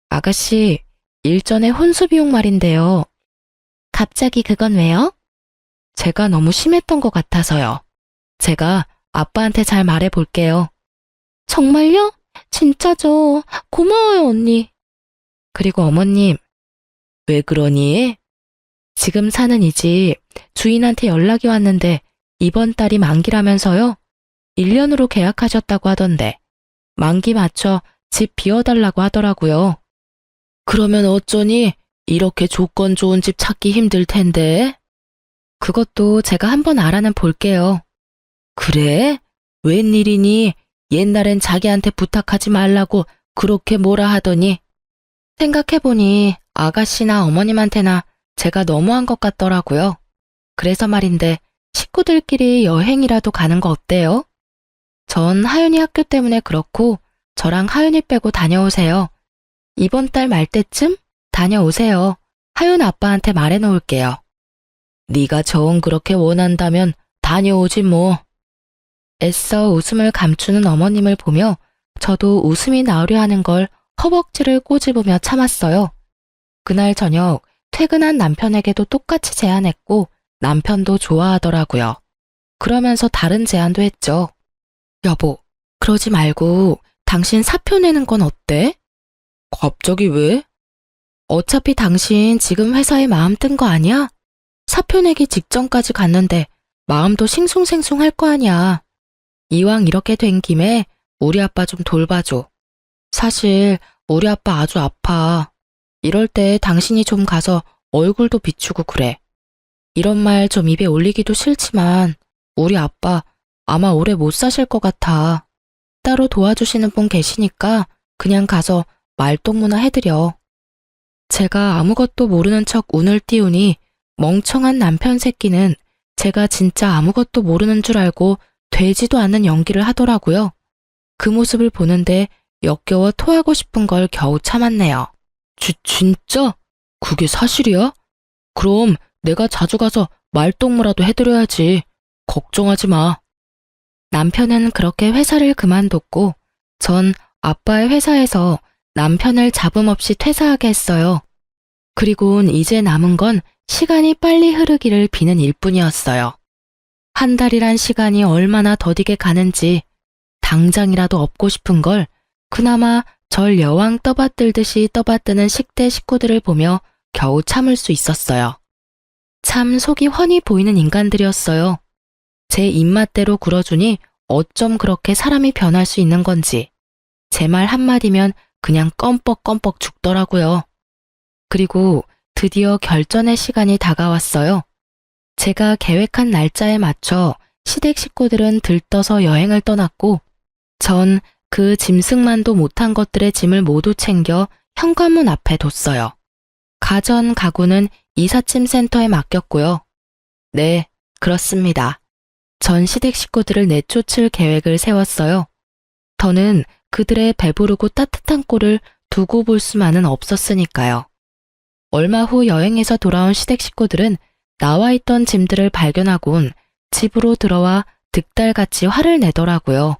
아가씨, 일전에 혼수 비용 말인데요. 갑자기 그건 왜요? 제가 너무 심했던 것 같아서요. 제가 아빠한테 잘 말해볼게요. 정말요? 진짜죠. 고마워요, 언니. 그리고 어머님, 왜 그러니? 지금 사는 이 집 주인한테 연락이 왔는데 이번 달이 만기라면서요? 1년으로 계약하셨다고 하던데 만기 맞춰 집 비워달라고 하더라고요. 그러면 어쩌니? 이렇게 조건 좋은 집 찾기 힘들 텐데. 그것도 제가 한번 알아는 볼게요. 그래? 웬일이니? 옛날엔 자기한테 부탁하지 말라고 그렇게 뭐라 하더니. 생각해보니 아가씨나 어머님한테나 제가 너무한 것 같더라고요. 그래서 말인데 식구들끼리 여행이라도 가는 거 어때요? 전 하윤이 학교 때문에 그렇고 저랑 하윤이 빼고 다녀오세요. 이번 달 말 때쯤 다녀오세요. 하윤 아빠한테 말해놓을게요. 네가 정 그렇게 원한다면 다녀오지 뭐. 애써 웃음을 감추는 어머님을 보며 저도 웃음이 나오려 하는 걸 허벅지를 꼬집으며 참았어요. 그날 저녁 퇴근한 남편에게도 똑같이 제안했고 남편도 좋아하더라고요. 그러면서 다른 제안도 했죠. 여보, 그러지 말고 당신 사표 내는 건 어때? 갑자기 왜? 어차피 당신 지금 회사에 마음 뜬 거 아니야? 사표 내기 직전까지 갔는데 마음도 싱숭생숭할 거 아니야. 이왕 이렇게 된 김에 우리 아빠 좀 돌봐줘. 사실 우리 아빠 아주 아파. 이럴 때 당신이 좀 가서 얼굴도 비추고 그래. 이런 말 좀 입에 올리기도 싫지만 우리 아빠 아마 오래 못 사실 것 같아. 따로 도와주시는 분 계시니까 그냥 가서 말동무나 해드려. 제가 아무것도 모르는 척 운을 띄우니 멍청한 남편 새끼는 제가 진짜 아무것도 모르는 줄 알고 되지도 않는 연기를 하더라고요. 그 모습을 보는데 역겨워 토하고 싶은 걸 겨우 참았네요. 진짜? 그게 사실이야? 그럼 내가 자주 가서 말동무라도 해드려야지. 걱정하지 마. 남편은 그렇게 회사를 그만뒀고 전 아빠의 회사에서 남편을 잡음 없이 퇴사하게 했어요. 그리고는 이제 남은 건 시간이 빨리 흐르기를 비는 일뿐이었어요. 한 달이란 시간이 얼마나 더디게 가는지 당장이라도 얻고 싶은 걸 그나마 절 여왕 떠받들듯이 떠받드는 10대 식구들을 보며 겨우 참을 수 있었어요. 참 속이 훤히 보이는 인간들이었어요. 제 입맛대로 굴어주니 어쩜 그렇게 사람이 변할 수 있는 건지 제 말 한마디면 그냥 껌뻑껌뻑 죽더라고요. 그리고 드디어 결전의 시간이 다가왔어요. 제가 계획한 날짜에 맞춰 시댁 식구들은 들떠서 여행을 떠났고 전 그 짐승만도 못한 것들의 짐을 모두 챙겨 현관문 앞에 뒀어요. 가전 가구는 이삿짐 센터에 맡겼고요. 네, 그렇습니다. 전 시댁 식구들을 내쫓을 계획을 세웠어요. 더는 그들의 배부르고 따뜻한 꼴을 두고 볼 수만은 없었으니까요. 얼마 후 여행에서 돌아온 시댁 식구들은 나와 있던 짐들을 발견하곤 집으로 들어와 득달같이 화를 내더라고요.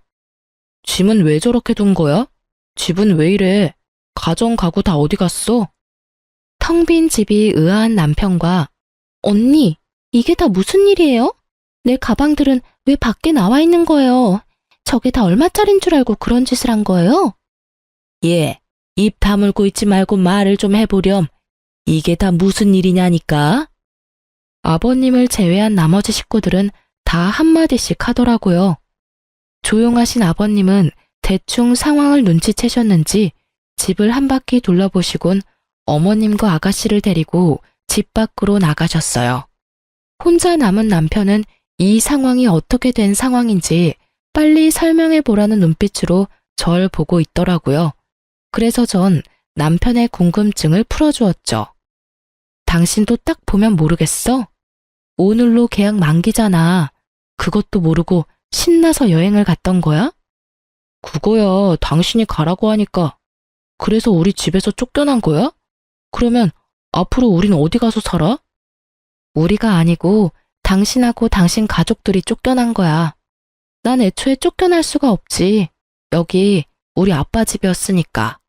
짐은 왜 저렇게 둔 거야? 집은 왜 이래? 가전 가구 다 어디 갔어? 텅 빈 집이 의아한 남편과 언니, 이게 다 무슨 일이에요? 내 가방들은 왜 밖에 나와 있는 거예요? 저게 다 얼마짜린 줄 알고 그런 짓을 한 거예요? 예, 입 다물고 있지 말고 말을 좀 해보렴. 이게 다 무슨 일이냐니까? 아버님을 제외한 나머지 식구들은 다 한마디씩 하더라고요. 조용하신 아버님은 대충 상황을 눈치채셨는지 집을 한 바퀴 둘러보시곤 어머님과 아가씨를 데리고 집 밖으로 나가셨어요. 혼자 남은 남편은 이 상황이 어떻게 된 상황인지 빨리 설명해 보라는 눈빛으로 절 보고 있더라고요. 그래서 전 남편의 궁금증을 풀어주었죠. 당신도 딱 보면 모르겠어? 오늘로 계약 만기잖아. 그것도 모르고 신나서 여행을 갔던 거야? 그거야 당신이 가라고 하니까. 그래서 우리 집에서 쫓겨난 거야? 그러면 앞으로 우린 어디 가서 살아? 우리가 아니고 당신하고 당신 가족들이 쫓겨난 거야. 난 애초에 쫓겨날 수가 없지. 여기 우리 아빠 집이었으니까.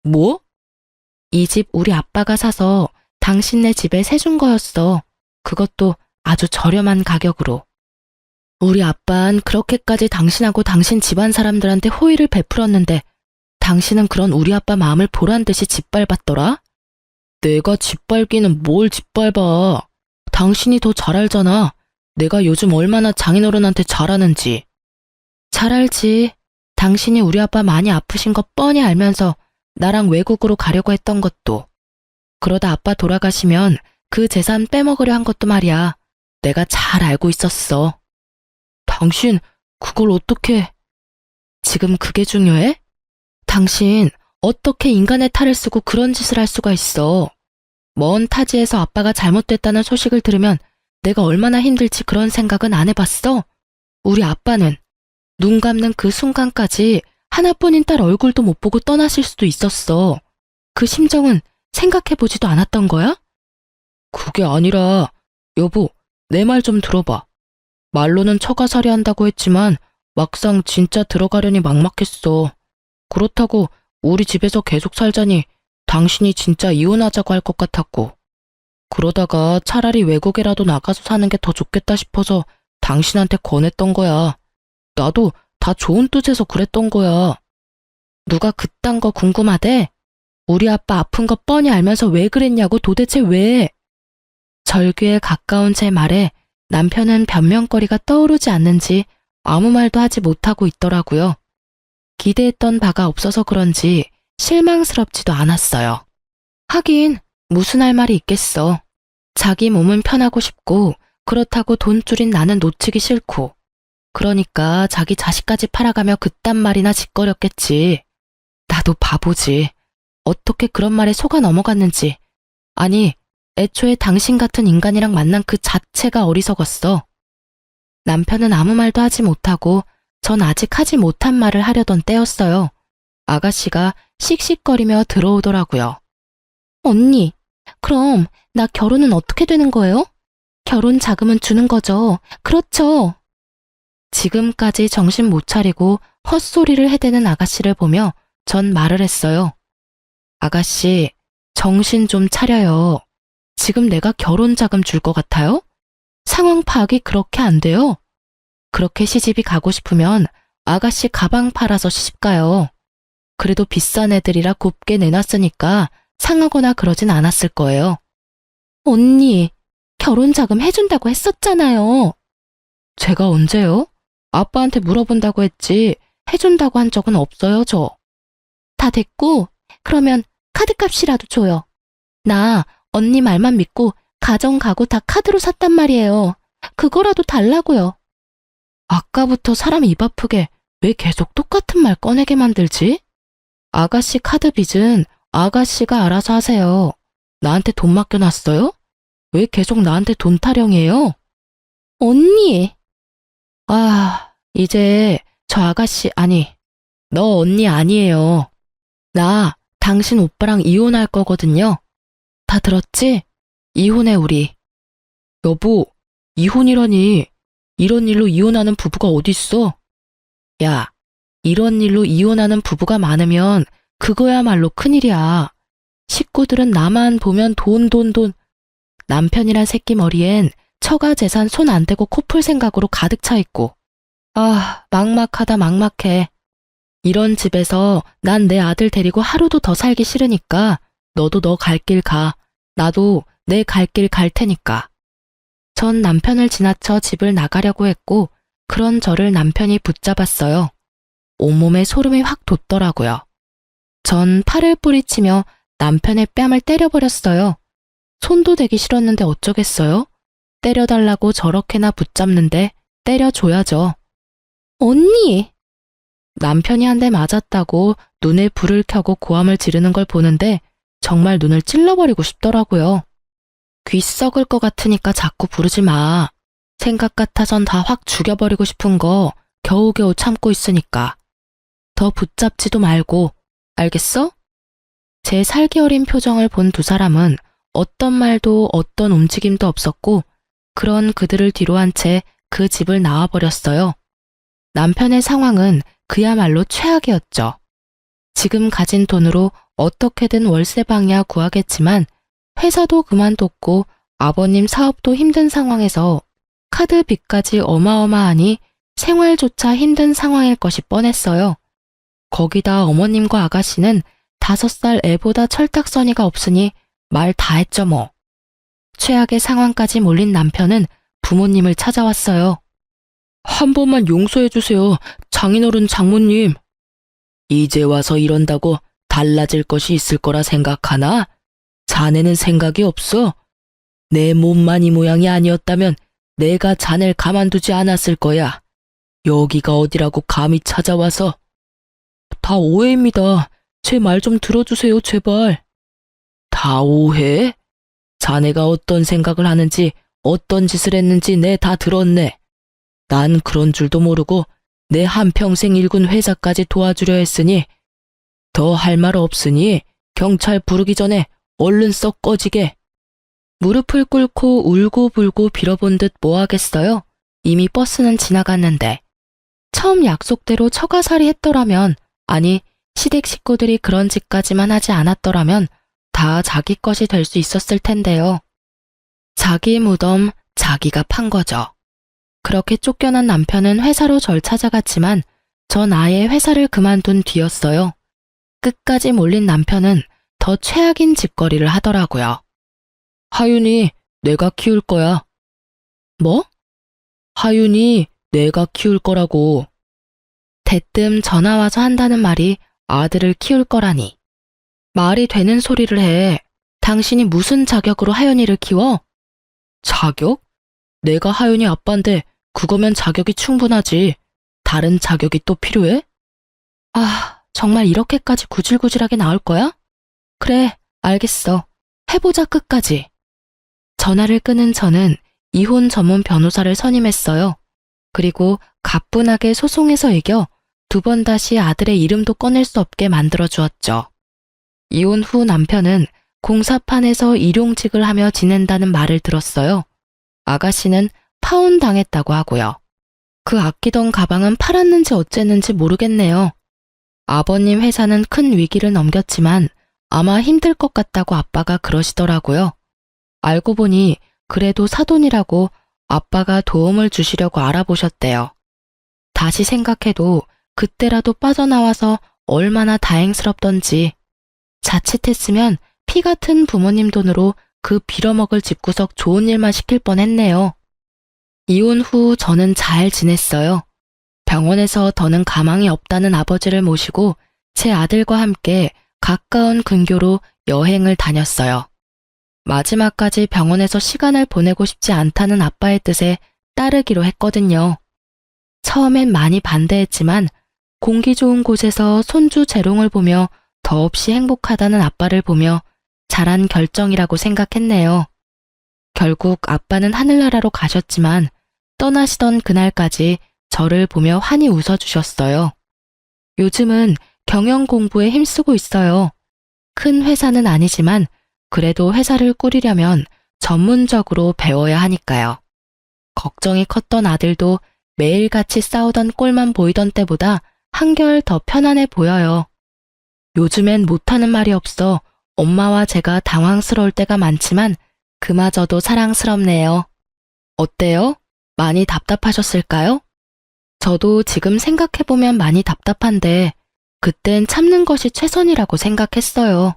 뭐? 이 집 우리 아빠가 사서 당신네 집에 세준 거였어. 그것도 아주 저렴한 가격으로. 우리 아빤 그렇게까지 당신하고 당신 집안 사람들한테 호의를 베풀었는데 당신은 그런 우리 아빠 마음을 보란 듯이 짓밟았더라? 내가 짓밟기는 뭘 짓밟아. 당신이 더 잘 알잖아. 내가 요즘 얼마나 장인어른한테 잘하는지. 잘 알지. 당신이 우리 아빠 많이 아프신 거 뻔히 알면서 나랑 외국으로 가려고 했던 것도. 그러다 아빠 돌아가시면 그 재산 빼먹으려 한 것도 말이야. 내가 잘 알고 있었어. 당신 그걸 어떻게... 지금 그게 중요해? 당신 어떻게 인간의 탈을 쓰고 그런 짓을 할 수가 있어. 먼 타지에서 아빠가 잘못됐다는 소식을 들으면 내가 얼마나 힘들지 그런 생각은 안 해봤어? 우리 아빠는 눈 감는 그 순간까지 하나뿐인 딸 얼굴도 못 보고 떠나실 수도 있었어. 그 심정은 생각해보지도 않았던 거야? 그게 아니라 여보, 내 말 좀 들어봐. 말로는 처가살이 한다고 했지만 막상 진짜 들어가려니 막막했어. 그렇다고 우리 집에서 계속 살자니 당신이 진짜 이혼하자고 할 것 같았고. 그러다가 차라리 외국에라도 나가서 사는 게 더 좋겠다 싶어서 당신한테 권했던 거야. 나도 다 좋은 뜻에서 그랬던 거야. 누가 그딴 거 궁금하대? 우리 아빠 아픈 거 뻔히 알면서 왜 그랬냐고 도대체 왜? 절규에 가까운 제 말에 남편은 변명거리가 떠오르지 않는지 아무 말도 하지 못하고 있더라고요. 기대했던 바가 없어서 그런지 실망스럽지도 않았어요. 하긴 무슨 할 말이 있겠어. 자기 몸은 편하고 싶고 그렇다고 돈줄인 나는 놓치기 싫고 그러니까 자기 자식까지 팔아가며 그딴 말이나 짓거렸겠지. 나도 바보지. 어떻게 그런 말에 속아 넘어갔는지. 아니, 애초에 당신 같은 인간이랑 만난 그 자체가 어리석었어. 남편은 아무 말도 하지 못하고 전 아직 하지 못한 말을 하려던 때였어요. 아가씨가 씩씩거리며 들어오더라고요. 언니, 그럼 나 결혼은 어떻게 되는 거예요? 결혼 자금은 주는 거죠. 그렇죠. 지금까지 정신 못 차리고 헛소리를 해대는 아가씨를 보며 전 말을 했어요. 아가씨, 정신 좀 차려요. 지금 내가 결혼 자금 줄 것 같아요? 상황 파악이 그렇게 안 돼요. 그렇게 시집이 가고 싶으면 아가씨 가방 팔아서 시집 가요. 그래도 비싼 애들이라 곱게 내놨으니까 상하거나 그러진 않았을 거예요. 언니, 결혼 자금 해준다고 했었잖아요. 제가 언제요? 아빠한테 물어본다고 했지 해준다고 한 적은 없어요, 저. 다 됐고, 그러면 카드값이라도 줘요. 나 언니 말만 믿고 가정 가구 다 카드로 샀단 말이에요. 그거라도 달라고요. 아까부터 사람 입 아프게 왜 계속 똑같은 말 꺼내게 만들지? 아가씨 카드 빚은 아가씨가 알아서 하세요. 나한테 돈 맡겨놨어요? 왜 계속 나한테 돈 타령이에요? 언니! 이제 저 아가씨 아니, 너 언니 아니에요. 나 당신 오빠랑 이혼할 거거든요. 다 들었지? 이혼해 우리. 여보, 이혼이라니. 이런 일로 이혼하는 부부가 어딨어? 야, 이런 일로 이혼하는 부부가 많으면 그거야말로 큰일이야. 식구들은 나만 보면 돈. 남편이란 새끼 머리엔 처가 재산 손 안 대고 코 풀 생각으로 가득 차 있고. 막막하다 막막해. 이런 집에서 난 내 아들 데리고 하루도 더 살기 싫으니까 너도 너 갈 길 가. 나도 내 갈 길 갈 테니까. 전 남편을 지나쳐 집을 나가려고 했고 그런 저를 남편이 붙잡았어요. 온몸에 소름이 확 돋더라고요. 전 팔을 뿌리치며 남편의 뺨을 때려버렸어요. 손도 대기 싫었는데 어쩌겠어요? 때려달라고 저렇게나 붙잡는데 때려줘야죠. 언니! 남편이 한 대 맞았다고 눈에 불을 켜고 고함을 지르는 걸 보는데 정말 눈을 찔러버리고 싶더라고요. 귀 썩을 것 같으니까 자꾸 부르지 마. 생각 같아선 다 확 죽여버리고 싶은 거 겨우겨우 참고 있으니까. 더 붙잡지도 말고, 알겠어? 제 살기 어린 표정을 본 두 사람은 어떤 말도 어떤 움직임도 없었고 그런 그들을 뒤로 한 채 그 집을 나와버렸어요. 남편의 상황은 그야말로 최악이었죠. 지금 가진 돈으로 어떻게든 월세방이야 구하겠지만 회사도 그만뒀고 아버님 사업도 힘든 상황에서 카드 빚까지 어마어마하니 생활조차 힘든 상황일 것이 뻔했어요. 거기다 어머님과 아가씨는 5살 애보다 철딱서니가 없으니 말 다 했죠 뭐. 최악의 상황까지 몰린 남편은 부모님을 찾아왔어요. 한 번만 용서해주세요. 장인어른 장모님. 이제 와서 이런다고 달라질 것이 있을 거라 생각하나? 자네는 생각이 없어? 내 몸만 이 모양이 아니었다면 내가 자네를 가만두지 않았을 거야. 여기가 어디라고 감히 찾아와서. 다 오해입니다. 제 말 좀 들어주세요, 제발. 다 오해? 자네가 어떤 생각을 하는지 어떤 짓을 했는지 내 다 들었네. 난 그런 줄도 모르고 내 한평생 일군 회사까지 도와주려 했으니 더 할 말 없으니 경찰 부르기 전에 얼른 썩 꺼지게. 무릎을 꿇고 울고불고 빌어본 듯 뭐 하겠어요? 이미 버스는 지나갔는데. 처음 약속대로 처가살이 했더라면, 아니, 시댁 식구들이 그런 짓까지만 하지 않았더라면 다 자기 것이 될 수 있었을 텐데요. 자기 무덤, 자기가 판 거죠. 그렇게 쫓겨난 남편은 회사로 절 찾아갔지만 전 아예 회사를 그만둔 뒤였어요. 끝까지 몰린 남편은 더 최악인 짓거리를 하더라고요. 하윤이 내가 키울 거야. 뭐? 하윤이 내가 키울 거라고. 대뜸 전화 와서 한다는 말이 아들을 키울 거라니. 말이 되는 소리를 해. 당신이 무슨 자격으로 하윤이를 키워? 자격? 내가 하윤이 아빠인데 그거면 자격이 충분하지. 다른 자격이 또 필요해? 아, 정말 이렇게까지 구질구질하게 나올 거야? 그래, 알겠어. 해보자 끝까지. 전화를 끊은 저는 이혼 전문 변호사를 선임했어요. 그리고 가뿐하게 소송에서 이겨 2번 다시 아들의 이름도 꺼낼 수 없게 만들어 주었죠. 이혼 후 남편은 공사판에서 일용직을 하며 지낸다는 말을 들었어요. 아가씨는 파혼당했다고 하고요. 그 아끼던 가방은 팔았는지 어쨌는지 모르겠네요. 아버님 회사는 큰 위기를 넘겼지만 아마 힘들 것 같다고 아빠가 그러시더라고요. 알고 보니 그래도 사돈이라고 아빠가 도움을 주시려고 알아보셨대요. 다시 생각해도 그때라도 빠져나와서 얼마나 다행스럽던지. 자칫했으면 피 같은 부모님 돈으로 그 빌어먹을 집구석 좋은 일만 시킬 뻔했네요. 이혼 후 저는 잘 지냈어요. 병원에서 더는 가망이 없다는 아버지를 모시고 제 아들과 함께 가까운 근교로 여행을 다녔어요. 마지막까지 병원에서 시간을 보내고 싶지 않다는 아빠의 뜻에 따르기로 했거든요. 처음엔 많이 반대했지만 공기 좋은 곳에서 손주 재롱을 보며 더없이 행복하다는 아빠를 보며 잘한 결정이라고 생각했네요. 결국 아빠는 하늘나라로 가셨지만 떠나시던 그날까지 저를 보며 환히 웃어주셨어요. 요즘은 경영 공부에 힘쓰고 있어요. 큰 회사는 아니지만 그래도 회사를 꾸리려면 전문적으로 배워야 하니까요. 걱정이 컸던 아들도 매일같이 싸우던 꼴만 보이던 때보다 한결 더 편안해 보여요. 요즘엔 못하는 말이 없어 엄마와 제가 당황스러울 때가 많지만 그마저도 사랑스럽네요. 어때요? 많이 답답하셨을까요? 저도 지금 생각해보면 많이 답답한데 그땐 참는 것이 최선이라고 생각했어요.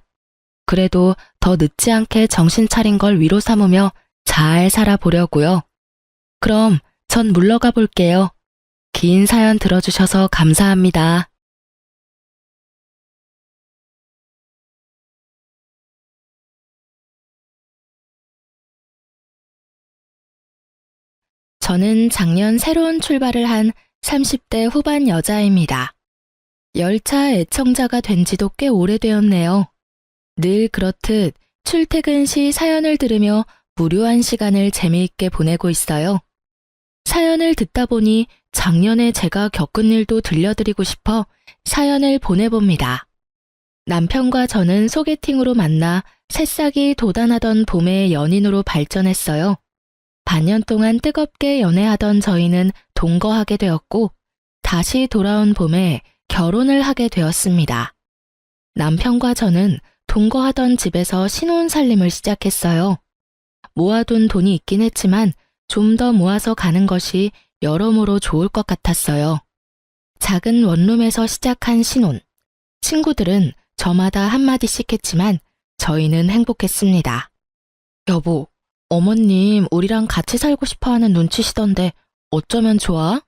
그래도 더 늦지 않게 정신 차린 걸 위로 삼으며 잘 살아보려고요. 그럼 전 물러가 볼게요. 긴 사연 들어주셔서 감사합니다. 저는 작년 새로운 출발을 한 30대 후반 여자입니다. 열차 애청자가 된 지도 꽤 오래되었네요. 늘 그렇듯 출퇴근 시 사연을 들으며 무료한 시간을 재미있게 보내고 있어요. 사연을 듣다 보니 작년에 제가 겪은 일도 들려드리고 싶어 사연을 보내봅니다. 남편과 저는 소개팅으로 만나 새싹이 돋아나던 봄의 연인으로 발전했어요. 반년 동안 뜨겁게 연애하던 저희는 동거하게 되었고 다시 돌아온 봄에 결혼을 하게 되었습니다. 남편과 저는 동거하던 집에서 신혼살림을 시작했어요. 모아둔 돈이 있긴 했지만 좀 더 모아서 가는 것이 여러모로 좋을 것 같았어요. 작은 원룸에서 시작한 신혼. 친구들은 저마다 한마디씩 했지만 저희는 행복했습니다. 여보, 어머님 우리랑 같이 살고 싶어 하는 눈치시던데 어쩌면 좋아?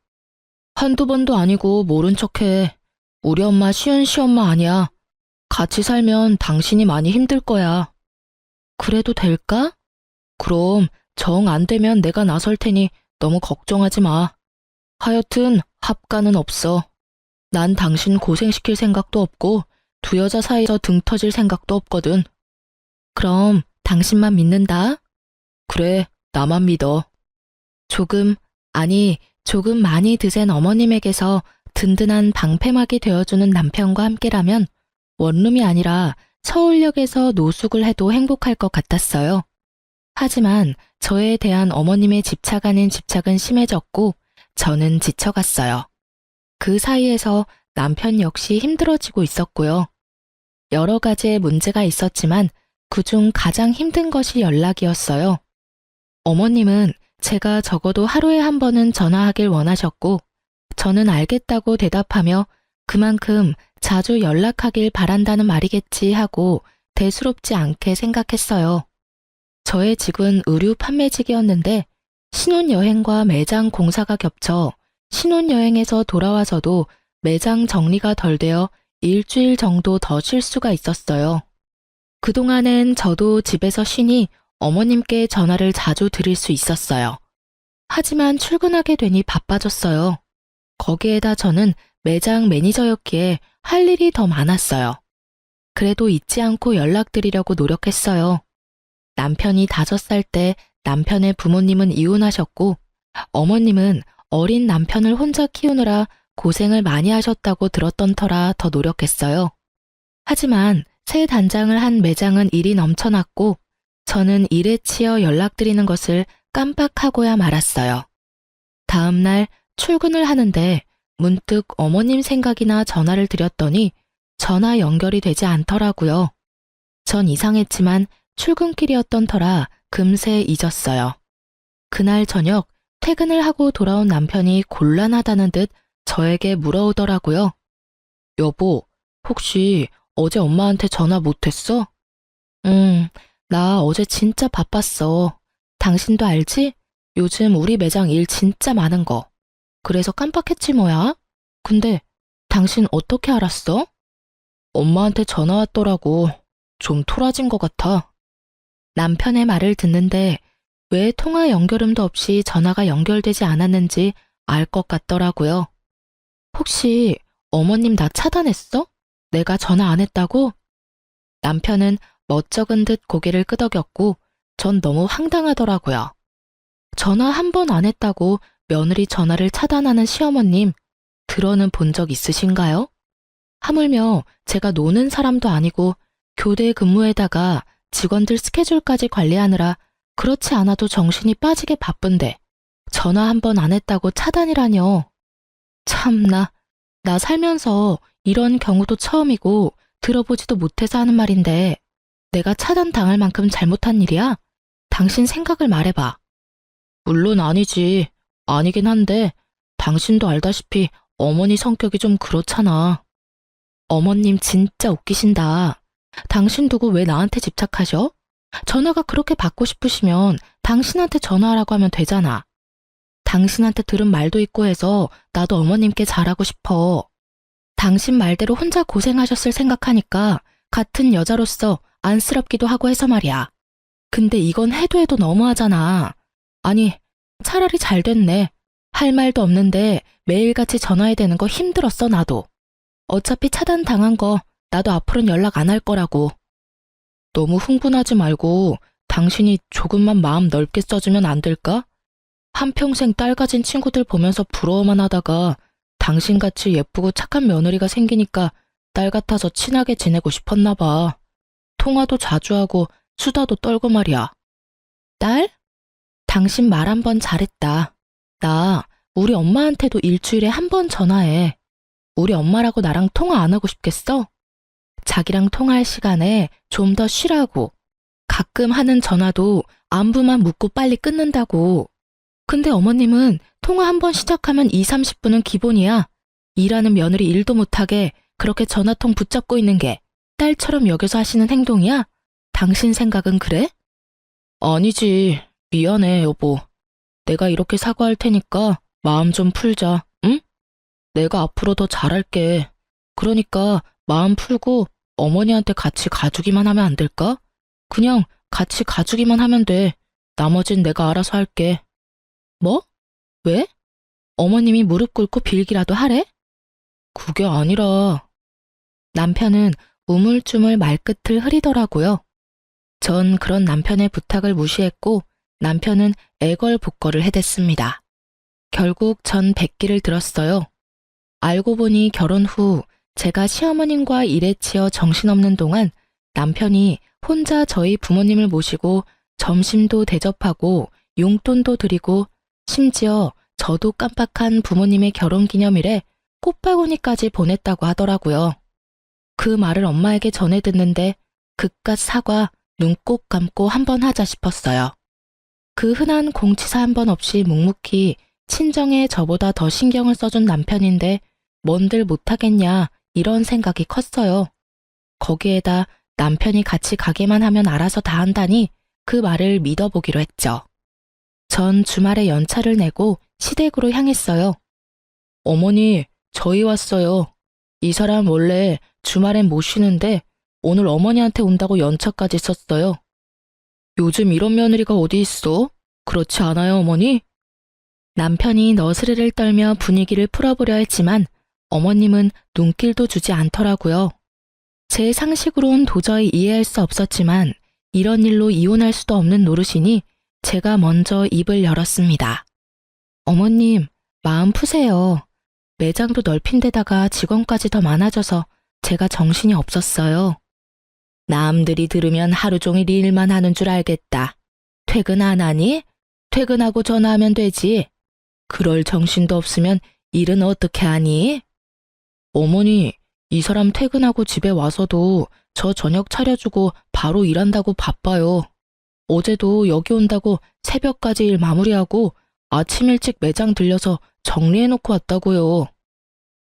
한두 번도 아니고 모른 척해. 우리 엄마 쉬운 시엄마 아니야. 같이 살면 당신이 많이 힘들 거야. 그래도 될까? 그럼 정 안 되면 내가 나설 테니 너무 걱정하지 마. 하여튼 합가는 없어. 난 당신 고생시킬 생각도 없고 두 여자 사이에서 등 터질 생각도 없거든. 그럼 당신만 믿는다. 그래, 나만 믿어. 조금 많이 드센 어머님에게서 든든한 방패막이 되어주는 남편과 함께라면 원룸이 아니라 서울역에서 노숙을 해도 행복할 것 같았어요. 하지만 저에 대한 어머님의 집착 아닌 집착은 심해졌고 저는 지쳐갔어요. 그 사이에서 남편 역시 힘들어지고 있었고요. 여러 가지의 문제가 있었지만 그중 가장 힘든 것이 연락이었어요. 어머님은 제가 적어도 하루에 한 번은 전화하길 원하셨고, 저는 알겠다고 대답하며 그만큼 자주 연락하길 바란다는 말이겠지 하고 대수롭지 않게 생각했어요. 저의 직은 의류 판매직이었는데 신혼여행과 매장 공사가 겹쳐 신혼여행에서 돌아와서도 매장 정리가 덜 되어 일주일 정도 더 쉴 수가 있었어요. 그동안엔 저도 집에서 쉬니 어머님께 전화를 자주 드릴 수 있었어요. 하지만 출근하게 되니 바빠졌어요. 거기에다 저는 매장 매니저였기에 할 일이 더 많았어요. 그래도 잊지 않고 연락드리려고 노력했어요. 남편이 5살 때 남편의 부모님은 이혼하셨고 어머님은 어린 남편을 혼자 키우느라 고생을 많이 하셨다고 들었던 터라 더 노력했어요. 하지만 새 단장을 한 매장은 일이 넘쳐났고 저는 일에 치여 연락드리는 것을 깜빡하고야 말았어요. 다음 날 출근을 하는데 문득 어머님 생각이나 전화를 드렸더니 전화 연결이 되지 않더라고요. 전 이상했지만 출근길이었던 터라 금세 잊었어요. 그날 저녁 퇴근을 하고 돌아온 남편이 곤란하다는 듯 저에게 물어오더라고요. 여보, 혹시 어제 엄마한테 전화 못했어? 나 어제 진짜 바빴어. 당신도 알지? 요즘 우리 매장 일 진짜 많은 거. 그래서 깜빡했지 뭐야? 근데 당신 어떻게 알았어? 엄마한테 전화 왔더라고. 좀 토라진 것 같아. 남편의 말을 듣는데 왜 통화 연결음도 없이 전화가 연결되지 않았는지 알 것 같더라고요. 혹시 어머님 나 차단했어? 내가 전화 안 했다고? 남편은 멋쩍은 듯 고개를 끄덕였고 전 너무 황당하더라고요. 전화 한 번 안 했다고 며느리 전화를 차단하는 시어머님, 들어는 본 적 있으신가요? 하물며 제가 노는 사람도 아니고 교대 근무에다가 직원들 스케줄까지 관리하느라 그렇지 않아도 정신이 빠지게 바쁜데 전화 한 번 안 했다고 차단이라뇨. 참나, 나 살면서 이런 경우도 처음이고 들어보지도 못해서 하는 말인데 내가 차단당할 만큼 잘못한 일이야? 당신 생각을 말해봐. 물론 아니지. 아니긴 한데 당신도 알다시피 어머니 성격이 좀 그렇잖아. 어머님 진짜 웃기신다. 당신 두고 왜 나한테 집착하셔? 전화가 그렇게 받고 싶으시면 당신한테 전화하라고 하면 되잖아. 당신한테 들은 말도 있고 해서 나도 어머님께 잘하고 싶어. 당신 말대로 혼자 고생하셨을 생각하니까 같은 여자로서 안쓰럽기도 하고 해서 말이야. 근데 이건 해도 해도 너무하잖아. 아니, 차라리 잘 됐네. 할 말도 없는데 매일같이 전화해야 되는 거 힘들었어, 나도. 어차피 차단당한 거 나도 앞으로는 연락 안 할 거라고. 너무 흥분하지 말고 당신이 조금만 마음 넓게 써주면 안 될까? 한평생 딸 가진 친구들 보면서 부러워만 하다가 당신같이 예쁘고 착한 며느리가 생기니까 딸 같아서 친하게 지내고 싶었나 봐. 통화도 자주 하고 수다도 떨고 말이야. 딸? 당신 말 한 번 잘했다. 나 우리 엄마한테도 일주일에 한 번 전화해. 우리 엄마라고 나랑 통화 안 하고 싶겠어? 자기랑 통화할 시간에 좀 더 쉬라고. 가끔 하는 전화도 안부만 묻고 빨리 끊는다고. 근데 어머님은 통화 한 번 시작하면 2, 30분은 기본이야. 일하는 며느리 일도 못하게 그렇게 전화통 붙잡고 있는 게 딸처럼 여겨서 하시는 행동이야? 당신 생각은 그래? 아니지. 미안해, 여보. 내가 이렇게 사과할 테니까 마음 좀 풀자, 응? 내가 앞으로 더 잘할게. 그러니까 마음 풀고 어머니한테 같이 가주기만 하면 안 될까? 그냥 같이 가주기만 하면 돼. 나머진 내가 알아서 할게. 뭐? 왜? 어머님이 무릎 꿇고 빌기라도 하래? 그게 아니라. 남편은 우물쭈물 말끝을 흐리더라고요. 전 그런 남편의 부탁을 무시했고 남편은 애걸복걸을 해댔습니다. 결국 전 백기를 들었어요. 알고 보니 결혼 후 제가 시어머님과 일에 치여 정신없는 동안 남편이 혼자 저희 부모님을 모시고 점심도 대접하고 용돈도 드리고 심지어 저도 깜빡한 부모님의 결혼기념일에 꽃바구니까지 보냈다고 하더라고요. 그 말을 엄마에게 전해 듣는데 그깟 사과 눈 꼭 감고 한번 하자 싶었어요. 그 흔한 공치사 한 번 없이 묵묵히 친정에 저보다 더 신경을 써준 남편인데 뭔들 못하겠냐 이런 생각이 컸어요. 거기에다 남편이 같이 가게만 하면 알아서 다 한다니 그 말을 믿어보기로 했죠. 전 주말에 연차를 내고 시댁으로 향했어요. 어머니, 저희 왔어요. 이 사람 원래 주말엔 못 쉬는데 오늘 어머니한테 온다고 연차까지 썼어요. 요즘 이런 며느리가 어디 있어? 그렇지 않아요, 어머니? 남편이 너스레를 떨며 분위기를 풀어보려 했지만 어머님은 눈길도 주지 않더라고요. 제 상식으론 도저히 이해할 수 없었지만 이런 일로 이혼할 수도 없는 노릇이니 제가 먼저 입을 열었습니다. 어머님, 마음 푸세요. 매장도 넓힌 데다가 직원까지 더 많아져서 제가 정신이 없었어요. 남들이 들으면 하루 종일 일만 하는 줄 알겠다. 퇴근 안 하니? 퇴근하고 전화하면 되지. 그럴 정신도 없으면 일은 어떻게 하니? 어머니, 이 사람 퇴근하고 집에 와서도 저 저녁 차려주고 바로 일한다고 바빠요. 어제도 여기 온다고 새벽까지 일 마무리하고 아침 일찍 매장 들려서 정리해놓고 왔다고요.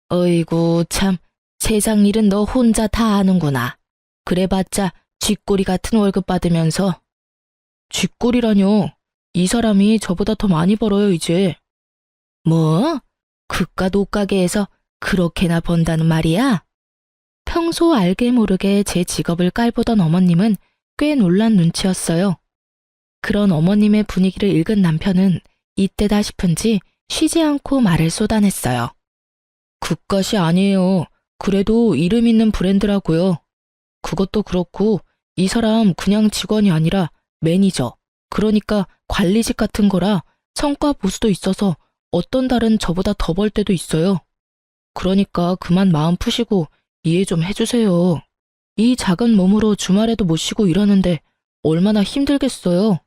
어이구 참, 세상 일은 너 혼자 다 하는구나. 그래봤자 쥐꼬리 같은 월급 받으면서. 쥐꼬리라뇨. 이 사람이 저보다 더 많이 벌어요 이제. 뭐? 그깟 옷가게에서 그렇게나 번다는 말이야? 평소 알게 모르게 제 직업을 깔보던 어머님은 꽤 놀란 눈치였어요. 그런 어머님의 분위기를 읽은 남편은 이때다 싶은지 쉬지 않고 말을 쏟아냈어요. 그깟이 아니에요. 그래도 이름 있는 브랜드라고요. 그것도 그렇고 이 사람 그냥 직원이 아니라 매니저, 그러니까 관리직 같은 거라 성과 보수도 있어서 어떤 달은 저보다 더 벌 때도 있어요. 그러니까 그만 마음 푸시고 이해 좀 해주세요. 이 작은 몸으로 주말에도 못 쉬고 이러는데 얼마나 힘들겠어요.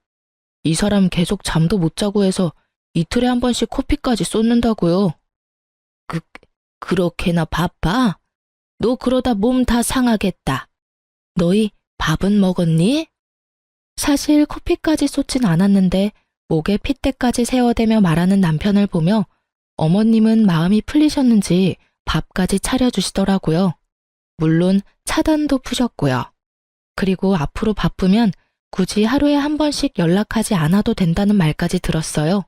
이 사람 계속 잠도 못 자고 해서 이틀에 한 번씩 커피까지 쏟는다고요. 그렇게나 바빠? 너 그러다 몸 다 상하겠다. 너희 밥은 먹었니? 사실 커피까지 쏟진 않았는데 목에 핏대까지 세워대며 말하는 남편을 보며 어머님은 마음이 풀리셨는지 밥까지 차려주시더라고요. 물론 차단도 푸셨고요. 그리고 앞으로 바쁘면 굳이 하루에 한 번씩 연락하지 않아도 된다는 말까지 들었어요.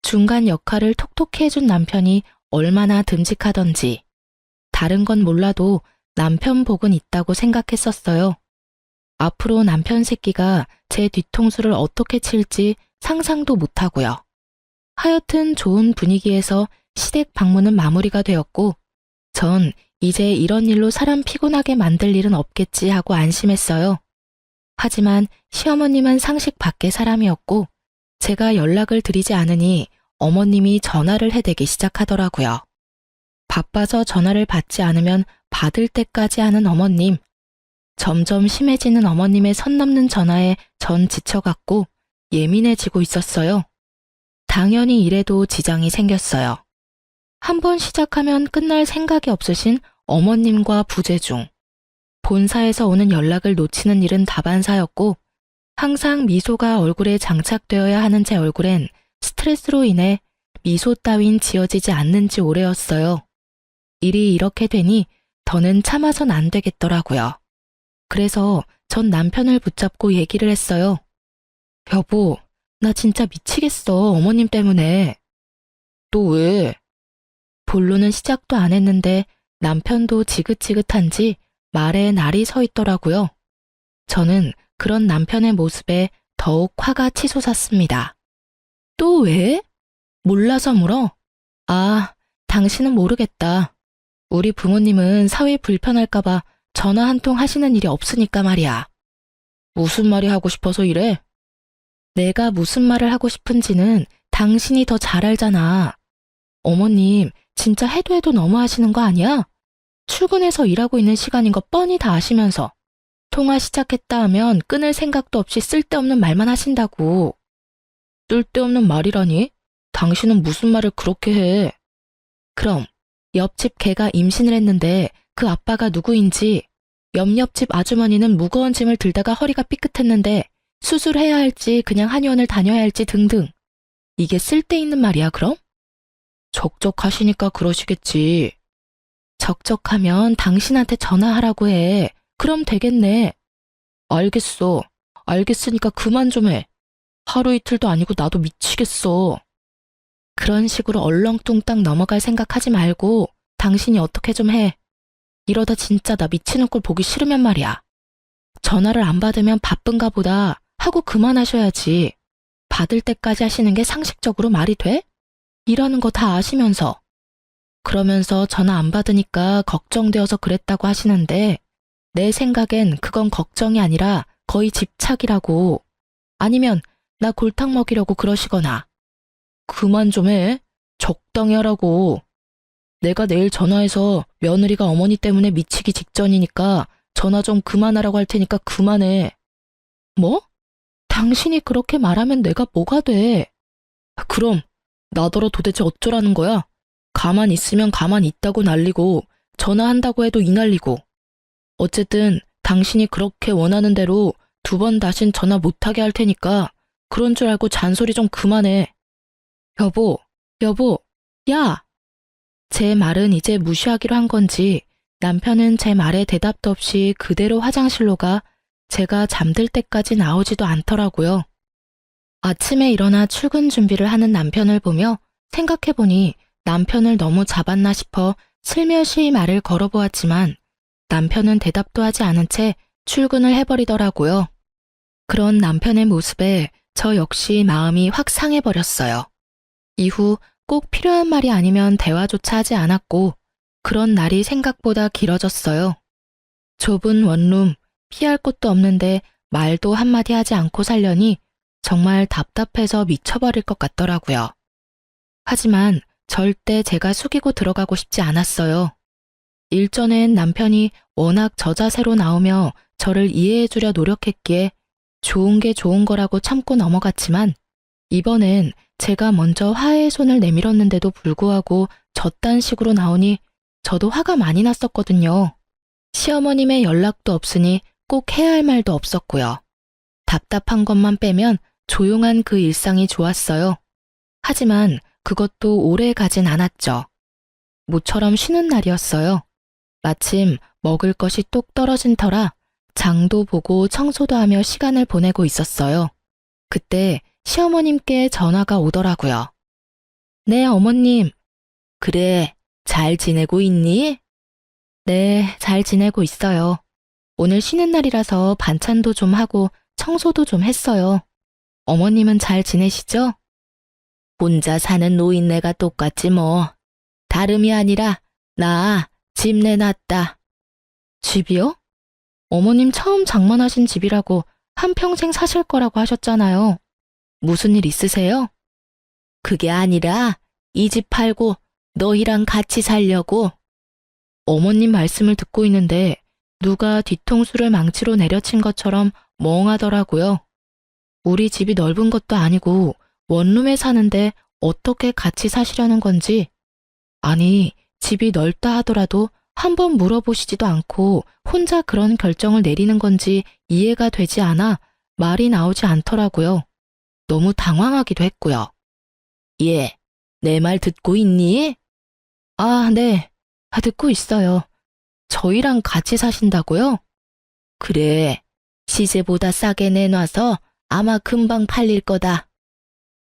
중간 역할을 톡톡히 해준 남편이 얼마나 듬직하던지. 다른 건 몰라도 남편 복은 있다고 생각했었어요. 앞으로 남편 새끼가 제 뒤통수를 어떻게 칠지 상상도 못하고요. 하여튼 좋은 분위기에서 시댁 방문은 마무리가 되었고 전 이제 이런 일로 사람 피곤하게 만들 일은 없겠지 하고 안심했어요. 하지만 시어머님은 상식 밖의 사람이었고 제가 연락을 드리지 않으니 어머님이 전화를 해대기 시작하더라고요. 바빠서 전화를 받지 않으면 받을 때까지 하는 어머님. 점점 심해지는 어머님의 선 넘는 전화에 전 지쳐갔고 예민해지고 있었어요. 당연히 일에도 지장이 생겼어요. 한 번 시작하면 끝날 생각이 없으신 어머님과 부재중. 본사에서 오는 연락을 놓치는 일은 다반사였고 항상 미소가 얼굴에 장착되어야 하는 제 얼굴엔 스트레스로 인해 미소 따윈 지어지지 않는 지 오래였어요. 일이 이렇게 되니 더는 참아선 안 되겠더라고요. 그래서 전 남편을 붙잡고 얘기를 했어요. 여보, 나 진짜 미치겠어, 어머님 때문에. 또 왜? 본론은 시작도 안 했는데 남편도 지긋지긋한지 말에 날이 서 있더라고요. 저는 그런 남편의 모습에 더욱 화가 치솟았습니다. 또 왜? 몰라서 물어? 아, 당신은 모르겠다. 우리 부모님은 사위 불편할까봐 전화 한 통 하시는 일이 없으니까 말이야. 무슨 말이 하고 싶어서 이래? 내가 무슨 말을 하고 싶은지는 당신이 더 잘 알잖아. 어머님, 진짜 해도 해도 너무 하시는 거 아니야? 출근해서 일하고 있는 시간인 거 뻔히 다 아시면서 통화 시작했다 하면 끊을 생각도 없이 쓸데없는 말만 하신다고. 쓸데없는 말이라니? 당신은 무슨 말을 그렇게 해? 그럼 옆집 개가 임신을 했는데 그 아빠가 누구인지, 옆집 아주머니는 무거운 짐을 들다가 허리가 삐끗했는데 수술해야 할지 그냥 한의원을 다녀야 할지 등등. 이게 쓸데있는 말이야, 그럼? 적적하시니까 그러시겠지. 적적하면 당신한테 전화하라고 해. 그럼 되겠네. 알겠어. 알겠으니까 그만 좀 해. 하루 이틀도 아니고 나도 미치겠어. 그런 식으로 얼렁뚱땅 넘어갈 생각하지 말고 당신이 어떻게 좀 해. 이러다 진짜 나 미치는 꼴 보기 싫으면 말이야. 전화를 안 받으면 바쁜가 보다 하고 그만하셔야지. 받을 때까지 하시는 게 상식적으로 말이 돼? 일하는 거 다 아시면서. 그러면서 전화 안 받으니까 걱정되어서 그랬다고 하시는데 내 생각엔 그건 걱정이 아니라 거의 집착이라고. 아니면 나 골탕 먹이려고 그러시거나. 그만 좀 해. 적당히 하라고. 내가 내일 전화해서 며느리가 어머니 때문에 미치기 직전이니까 전화 좀 그만하라고 할 테니까 그만해. 뭐? 당신이 그렇게 말하면 내가 뭐가 돼? 그럼 나더러 도대체 어쩌라는 거야? 가만히 있으면 가만히 있다고 난리고 전화한다고 해도 이 난리고. 어쨌든 당신이 그렇게 원하는 대로 2번 다신 전화 못하게 할 테니까 그런 줄 알고 잔소리 좀 그만해. 여보, 야! 제 말은 이제 무시하기로 한 건지 남편은 제 말에 대답도 없이 그대로 화장실로 가 제가 잠들 때까지 나오지도 않더라고요. 아침에 일어나 출근 준비를 하는 남편을 보며 생각해보니 남편을 너무 잡았나 싶어 슬며시 말을 걸어보았지만 남편은 대답도 하지 않은 채 출근을 해버리더라고요. 그런 남편의 모습에 저 역시 마음이 확 상해버렸어요. 이후 꼭 필요한 말이 아니면 대화조차 하지 않았고 그런 날이 생각보다 길어졌어요. 좁은 원룸, 피할 곳도 없는데 말도 한마디 하지 않고 살려니 정말 답답해서 미쳐버릴 것 같더라고요. 하지만 절대 제가 숙이고 들어가고 싶지 않았어요. 일전엔 남편이 워낙 저자세로 나오며 저를 이해해주려 노력했기에 좋은 게 좋은 거라고 참고 넘어갔지만 이번엔 제가 먼저 화해의 손을 내밀었는데도 불구하고 저딴 식으로 나오니 저도 화가 많이 났었거든요. 시어머님의 연락도 없으니 꼭 해야 할 말도 없었고요. 답답한 것만 빼면 조용한 그 일상이 좋았어요. 하지만 그것도 오래 가진 않았죠. 모처럼 쉬는 날이었어요. 마침 먹을 것이 뚝 떨어진 터라 장도 보고 청소도 하며 시간을 보내고 있었어요. 그때 시어머님께 전화가 오더라고요. 네, 어머님. 그래, 잘 지내고 있니? 네, 잘 지내고 있어요. 오늘 쉬는 날이라서 반찬도 좀 하고 청소도 좀 했어요. 어머님은 잘 지내시죠? 혼자 사는 노인네가 똑같지 뭐. 다름이 아니라 나 집 내놨다. 집이요? 어머님 처음 장만하신 집이라고 한평생 사실 거라고 하셨잖아요. 무슨 일 있으세요? 그게 아니라 이 집 팔고 너희랑 같이 살려고. 어머님 말씀을 듣고 있는데 누가 뒤통수를 망치로 내려친 것처럼 멍하더라고요. 우리 집이 넓은 것도 아니고 원룸에 사는데 어떻게 같이 사시려는 건지. 아니, 집이 넓다 하더라도 한번 물어보시지도 않고 혼자 그런 결정을 내리는 건지 이해가 되지 않아 말이 나오지 않더라고요. 너무 당황하기도 했고요. 예, 내 말 듣고 있니? 아, 네. 듣고 있어요. 저희랑 같이 사신다고요? 그래, 시세보다 싸게 내놔서 아마 금방 팔릴 거다.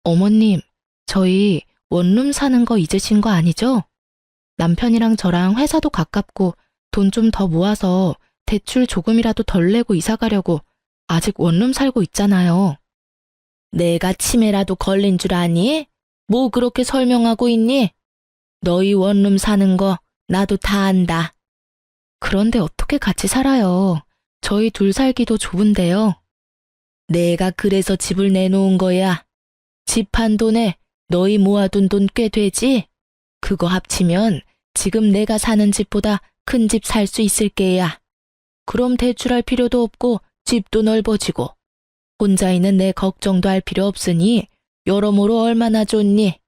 어머님, 저희 원룸 사는 거 잊으신 거 아니죠? 남편이랑 저랑 회사도 가깝고 돈 좀 더 모아서 대출 조금이라도 덜 내고 이사 가려고 아직 원룸 살고 있잖아요. 내가 치매라도 걸린 줄 아니? 뭐 그렇게 설명하고 있니? 너희 원룸 사는 거 나도 다 안다. 그런데 어떻게 같이 살아요? 저희 둘 살기도 좁은데요. 내가 그래서 집을 내놓은 거야. 집 한 돈에 너희 모아둔 돈 꽤 되지? 그거 합치면 지금 내가 사는 집보다 큰 집 살 수 있을 게야. 그럼 대출할 필요도 없고 집도 넓어지고 혼자 있는 내 걱정도 할 필요 없으니 여러모로 얼마나 좋니?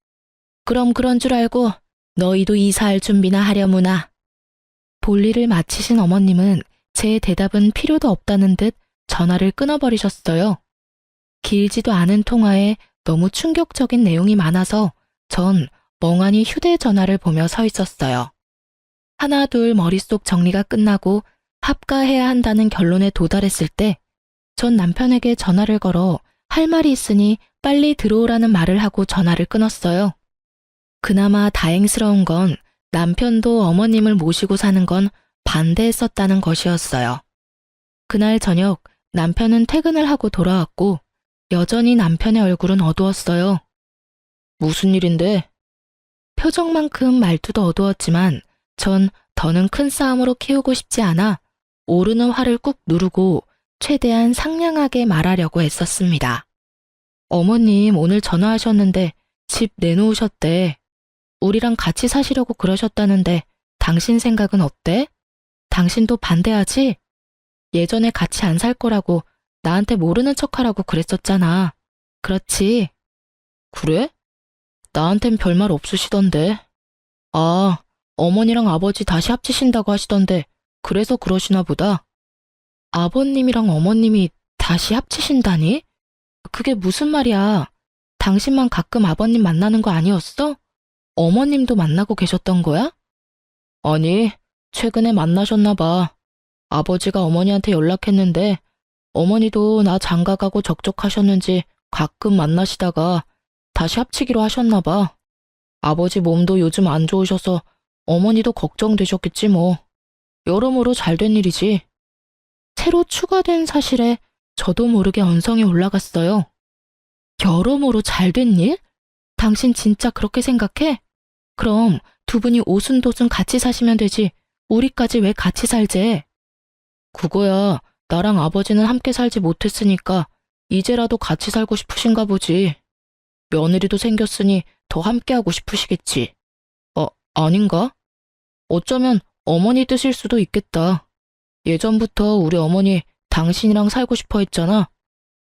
그럼 그런 줄 알고 너희도 이사할 준비나 하려무나. 볼일을 마치신 어머님은 제 대답은 필요도 없다는 듯 전화를 끊어버리셨어요. 길지도 않은 통화에 너무 충격적인 내용이 많아서 전 멍하니 휴대전화를 보며 서 있었어요. 하나 둘 머릿속 정리가 끝나고 합가해야 한다는 결론에 도달했을 때 전 남편에게 전화를 걸어 할 말이 있으니 빨리 들어오라는 말을 하고 전화를 끊었어요. 그나마 다행스러운 건 남편도 어머님을 모시고 사는 건 반대했었다는 것이었어요. 그날 저녁 남편은 퇴근을 하고 돌아왔고 여전히 남편의 얼굴은 어두웠어요. 무슨 일인데? 표정만큼 말투도 어두웠지만 전 더는 큰 싸움으로 키우고 싶지 않아 오르는 화를 꾹 누르고 최대한 상냥하게 말하려고 애썼습니다. 어머님 오늘 전화하셨는데 집 내놓으셨대. 우리랑 같이 사시려고 그러셨다는데 당신 생각은 어때? 당신도 반대하지? 예전에 같이 안 살 거라고 나한테 모르는 척하라고 그랬었잖아. 그렇지? 그래? 나한텐 별말 없으시던데. 아, 어머니랑 아버지 다시 합치신다고 하시던데 그래서 그러시나 보다. 아버님이랑 어머님이 다시 합치신다니? 그게 무슨 말이야? 당신만 가끔 아버님 만나는 거 아니었어? 어머님도 만나고 계셨던 거야? 아니, 최근에 만나셨나 봐. 아버지가 어머니한테 연락했는데 어머니도 나 장가가고 적적하셨는지 가끔 만나시다가 다시 합치기로 하셨나 봐. 아버지 몸도 요즘 안 좋으셔서 어머니도 걱정되셨겠지 뭐. 여러모로 잘된 일이지. 새로 추가된 사실에 저도 모르게 언성이 올라갔어요. 여러모로 잘된 일? 당신 진짜 그렇게 생각해? 그럼 두 분이 오순도순 같이 사시면 되지. 우리까지 왜 같이 살재? 그거야 나랑 아버지는 함께 살지 못했으니까 이제라도 같이 살고 싶으신가 보지. 며느리도 생겼으니 더 함께하고 싶으시겠지. 아닌가? 어쩌면 어머니 뜻일 수도 있겠다. 예전부터 우리 어머니 당신이랑 살고 싶어 했잖아.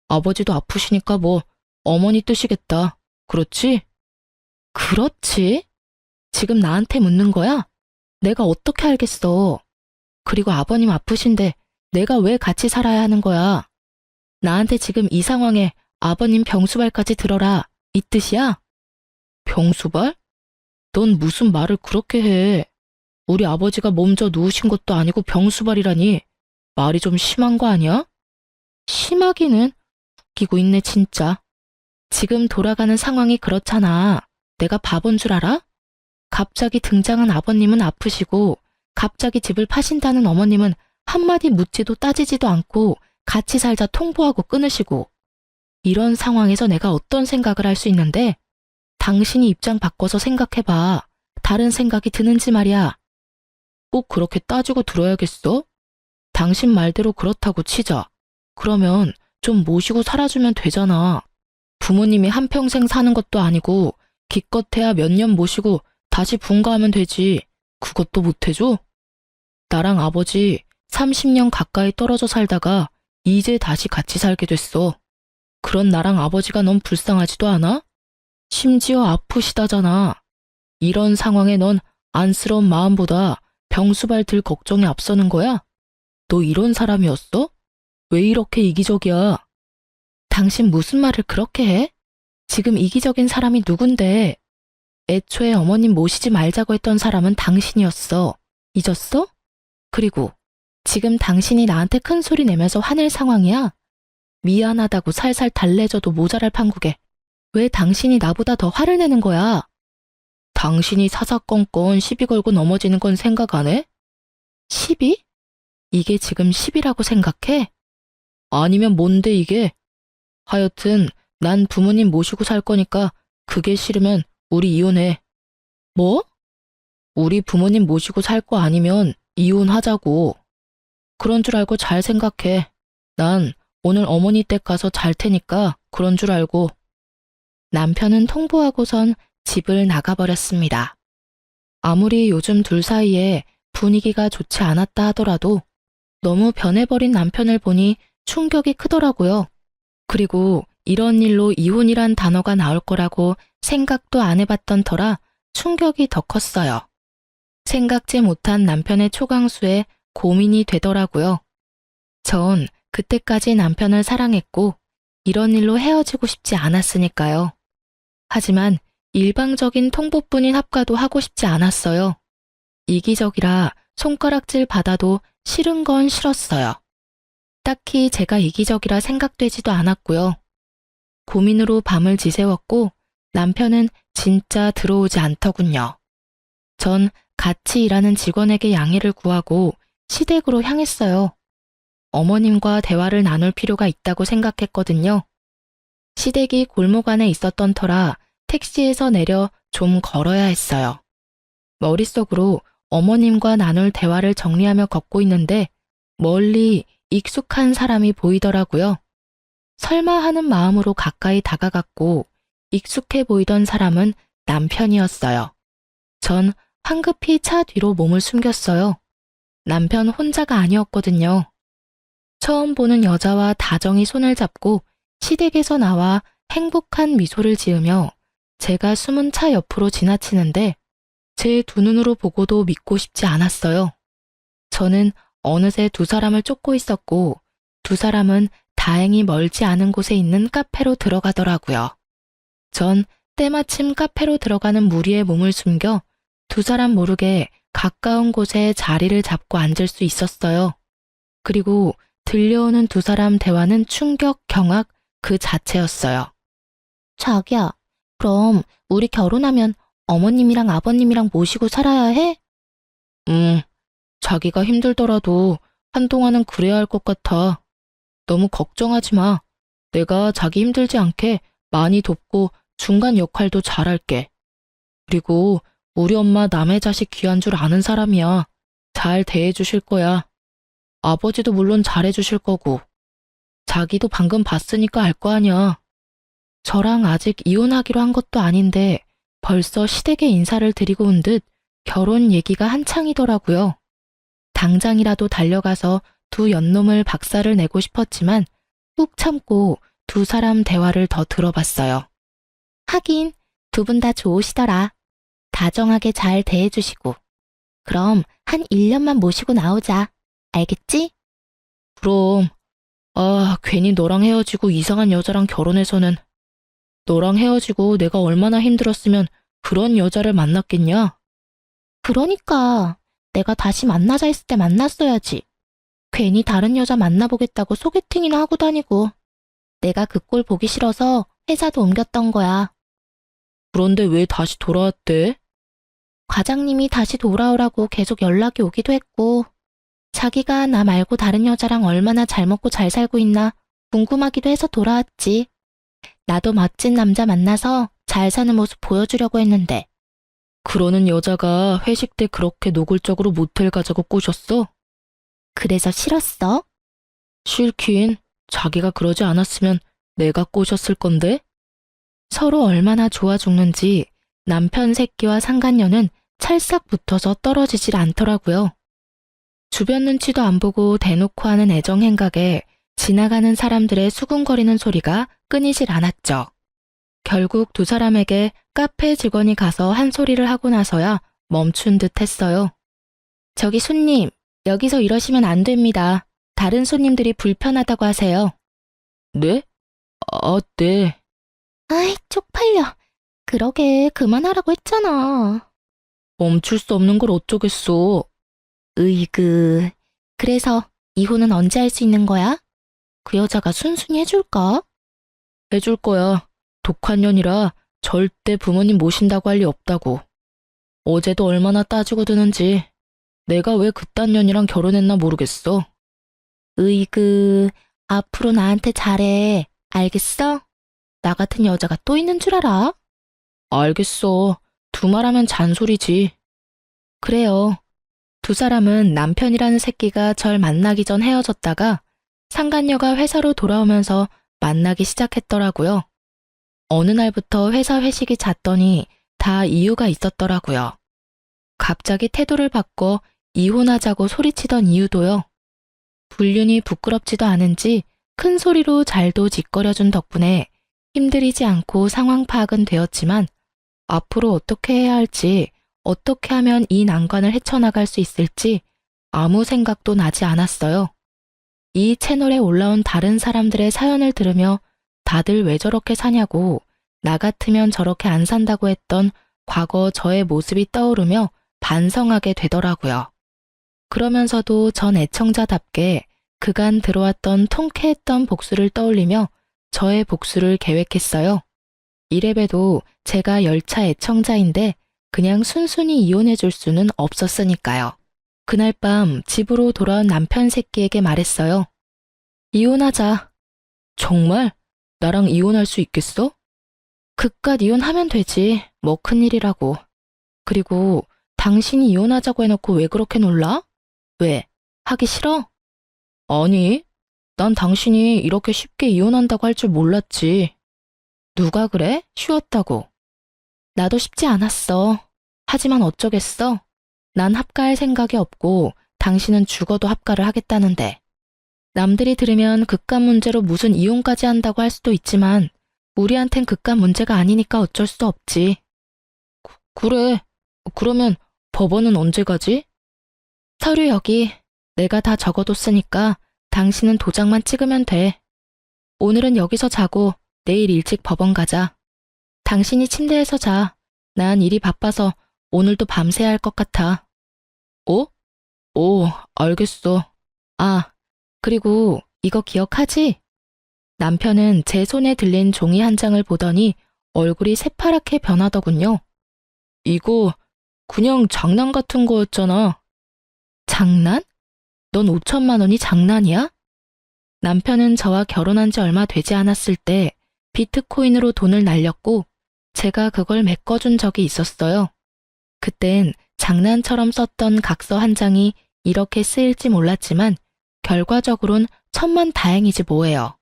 아버지도 아프시니까 뭐 어머니 뜻이겠다. 그렇지? 그렇지? 지금 나한테 묻는 거야? 내가 어떻게 알겠어. 그리고 아버님 아프신데 내가 왜 같이 살아야 하는 거야? 나한테 지금 이 상황에 아버님 병수발까지 들어라. 이 뜻이야? 병수발? 넌 무슨 말을 그렇게 해. 우리 아버지가 몸져 누우신 것도 아니고 병수발이라니. 말이 좀 심한 거 아니야? 심하기는 웃기고 있네 진짜. 지금 돌아가는 상황이 그렇잖아. 내가 바본 줄 알아? 갑자기 등장한 아버님은 아프시고 갑자기 집을 파신다는 어머님은 한마디 묻지도 따지지도 않고 같이 살자 통보하고 끊으시고. 이런 상황에서 내가 어떤 생각을 할 수 있는데 당신이 입장 바꿔서 생각해봐. 다른 생각이 드는지 말이야. 꼭 그렇게 따지고 들어야겠어? 당신 말대로 그렇다고 치자. 그러면 좀 모시고 살아주면 되잖아. 부모님이 한평생 사는 것도 아니고 기껏해야 몇 년 모시고 다시 분가하면 되지. 그것도 못해줘? 나랑 아버지 30년 가까이 떨어져 살다가 이제 다시 같이 살게 됐어. 그런 나랑 아버지가 넌 불쌍하지도 않아? 심지어 아프시다잖아. 이런 상황에 넌 안쓰러운 마음보다 병수발 들 걱정이 앞서는 거야? 너 이런 사람이었어? 왜 이렇게 이기적이야? 당신 무슨 말을 그렇게 해? 지금 이기적인 사람이 누군데? 애초에 어머님 모시지 말자고 했던 사람은 당신이었어. 잊었어? 그리고 지금 당신이 나한테 큰 소리 내면서 화낼 상황이야? 미안하다고 살살 달래줘도 모자랄 판국에 왜 당신이 나보다 더 화를 내는 거야? 당신이 사사건건 시비 걸고 넘어지는 건 생각 안 해? 시비? 이게 지금 시비라고 생각해? 아니면 뭔데 이게? 하여튼 난 부모님 모시고 살 거니까 그게 싫으면 우리 이혼해. 뭐? 우리 부모님 모시고 살 거 아니면 이혼하자고. 그런 줄 알고 잘 생각해. 난 오늘 어머니 댁 가서 잘 테니까 그런 줄 알고. 남편은 통보하고선 집을 나가버렸습니다. 아무리 요즘 둘 사이에 분위기가 좋지 않았다 하더라도 너무 변해버린 남편을 보니 충격이 크더라고요. 그리고 이런 일로 이혼이란 단어가 나올 거라고 생각도 안 해봤던 터라 충격이 더 컸어요. 생각지 못한 남편의 초강수에 고민이 되더라고요. 전 그때까지 남편을 사랑했고 이런 일로 헤어지고 싶지 않았으니까요. 하지만 일방적인 통보뿐인 합가도 하고 싶지 않았어요. 이기적이라 손가락질 받아도 싫은 건 싫었어요. 딱히 제가 이기적이라 생각되지도 않았고요. 고민으로 밤을 지새웠고 남편은 진짜 들어오지 않더군요. 전 같이 일하는 직원에게 양해를 구하고 시댁으로 향했어요. 어머님과 대화를 나눌 필요가 있다고 생각했거든요. 시댁이 골목 안에 있었던 터라 택시에서 내려 좀 걸어야 했어요. 머릿속으로 어머님과 나눌 대화를 정리하며 걷고 있는데 멀리 익숙한 사람이 보이더라고요. 설마 하는 마음으로 가까이 다가갔고 익숙해 보이던 사람은 남편이었어요. 전 황급히 차 뒤로 몸을 숨겼어요. 남편 혼자가 아니었거든요. 처음 보는 여자와 다정히 손을 잡고 시댁에서 나와 행복한 미소를 지으며 제가 숨은 차 옆으로 지나치는데 제 두 눈으로 보고도 믿고 싶지 않았어요. 저는 어느새 두 사람을 쫓고 있었고 두 사람은 다행히 멀지 않은 곳에 있는 카페로 들어가더라고요. 전 때마침 카페로 들어가는 무리에 몸을 숨겨 두 사람 모르게 가까운 곳에 자리를 잡고 앉을 수 있었어요. 그리고 들려오는 두 사람 대화는 충격, 경악 그 자체였어요. 자기야, 그럼 우리 결혼하면 어머님이랑 아버님이랑 모시고 살아야 해? 자기가 힘들더라도 한동안은 그래야 할 것 같아. 너무 걱정하지 마. 내가 자기 힘들지 않게 많이 돕고 중간 역할도 잘할게. 그리고 우리 엄마 남의 자식 귀한 줄 아는 사람이야. 잘 대해주실 거야. 아버지도 물론 잘해주실 거고. 자기도 방금 봤으니까 알 거 아니야. 저랑 아직 이혼하기로 한 것도 아닌데 벌써 시댁에 인사를 드리고 온 듯 결혼 얘기가 한창이더라고요. 당장이라도 달려가서 두 연놈을 박살을 내고 싶었지만 꾹 참고 두 사람 대화를 더 들어봤어요. 하긴 두 분 다 좋으시더라. 다정하게 잘 대해주시고. 그럼 한 1년만 모시고 나오자. 알겠지? 그럼. 괜히 너랑 헤어지고 이상한 여자랑 결혼해서는. 너랑 헤어지고 내가 얼마나 힘들었으면 그런 여자를 만났겠냐? 그러니까 내가 다시 만나자 했을 때 만났어야지. 괜히 다른 여자 만나보겠다고 소개팅이나 하고 다니고. 내가 그 꼴 보기 싫어서 회사도 옮겼던 거야. 그런데 왜 다시 돌아왔대? 과장님이 다시 돌아오라고 계속 연락이 오기도 했고, 자기가 나 말고 다른 여자랑 얼마나 잘 먹고 잘 살고 있나 궁금하기도 해서 돌아왔지. 나도 멋진 남자 만나서 잘 사는 모습 보여주려고 했는데. 그러는 여자가 회식 때 그렇게 노골적으로 모텔 가자고 꼬셨어? 그래서 싫었어? 싫긴. 자기가 그러지 않았으면 내가 꼬셨을 건데? 서로 얼마나 좋아 죽는지 남편 새끼와 상간녀는 찰싹 붙어서 떨어지질 않더라고요. 주변 눈치도 안 보고 대놓고 하는 애정 행각에 지나가는 사람들의 수군거리는 소리가 끊이질 않았죠. 결국 두 사람에게 카페 직원이 가서 한 소리를 하고 나서야 멈춘 듯 했어요. 저기 손님, 여기서 이러시면 안 됩니다. 다른 손님들이 불편하다고 하세요. 네? 네. 아이, 쪽팔려. 그러게 그만하라고 했잖아. 멈출 수 없는 걸 어쩌겠어. 으이그. 그래서 이혼은 언제 할 수 있는 거야? 그 여자가 순순히 해줄까? 해줄 거야. 독한 년이라 절대 부모님 모신다고 할 리 없다고. 어제도 얼마나 따지고 드는지 내가 왜 그딴 년이랑 결혼했나 모르겠어. 으이그, 앞으로 나한테 잘해. 알겠어? 나 같은 여자가 또 있는 줄 알아? 알겠어. 두말하면 잔소리지. 그래요. 두 사람은 남편이라는 새끼가 절 만나기 전 헤어졌다가 상간녀가 회사로 돌아오면서 만나기 시작했더라고요. 어느 날부터 회사 회식이 잦더니 다 이유가 있었더라고요. 갑자기 태도를 바꿔 이혼하자고 소리치던 이유도요. 불륜이 부끄럽지도 않은지 큰 소리로 잘도 짓거려준 덕분에 힘들이지 않고 상황 파악은 되었지만 앞으로 어떻게 해야 할지, 어떻게 하면 이 난관을 헤쳐나갈 수 있을지 아무 생각도 나지 않았어요. 이 채널에 올라온 다른 사람들의 사연을 들으며 다들 왜 저렇게 사냐고, 나 같으면 저렇게 안 산다고 했던 과거 저의 모습이 떠오르며 반성하게 되더라고요. 그러면서도 전 애청자답게 그간 들어왔던 통쾌했던 복수를 떠올리며 저의 복수를 계획했어요. 이래봬도 제가 열차 애청자인데 그냥 순순히 이혼해 줄 수는 없었으니까요. 그날 밤 집으로 돌아온 남편 새끼에게 말했어요. 이혼하자. 정말? 나랑 이혼할 수 있겠어? 그깟 이혼하면 되지. 뭐 큰일이라고. 그리고 당신이 이혼하자고 해놓고 왜 그렇게 놀라? 왜? 하기 싫어? 아니, 난 당신이 이렇게 쉽게 이혼한다고 할 줄 몰랐지. 누가 그래? 쉬웠다고. 나도 쉽지 않았어. 하지만 어쩌겠어? 난 합가할 생각이 없고 당신은 죽어도 합가를 하겠다는데. 남들이 들으면 그깟 문제로 무슨 이혼까지 한다고 할 수도 있지만 우리한텐 그깟 문제가 아니니까 어쩔 수 없지. 그래. 그러면 법원은 언제 가지? 서류 여기. 내가 다 적어뒀으니까 당신은 도장만 찍으면 돼. 오늘은 여기서 자고 내일 일찍 법원 가자. 당신이 침대에서 자. 난 일이 바빠서 오늘도 밤새야 할 것 같아. 어? 오, 알겠어. 아, 그리고 이거 기억하지? 남편은 제 손에 들린 종이 한 장을 보더니 얼굴이 새파랗게 변하더군요. 이거 그냥 장난 같은 거였잖아. 장난? 넌 5천만 원이 장난이야? 남편은 저와 결혼한 지 얼마 되지 않았을 때 비트코인으로 돈을 날렸고 제가 그걸 메꿔준 적이 있었어요. 그땐 장난처럼 썼던 각서 한 장이 이렇게 쓰일지 몰랐지만 결과적으론 천만다행이지 뭐예요.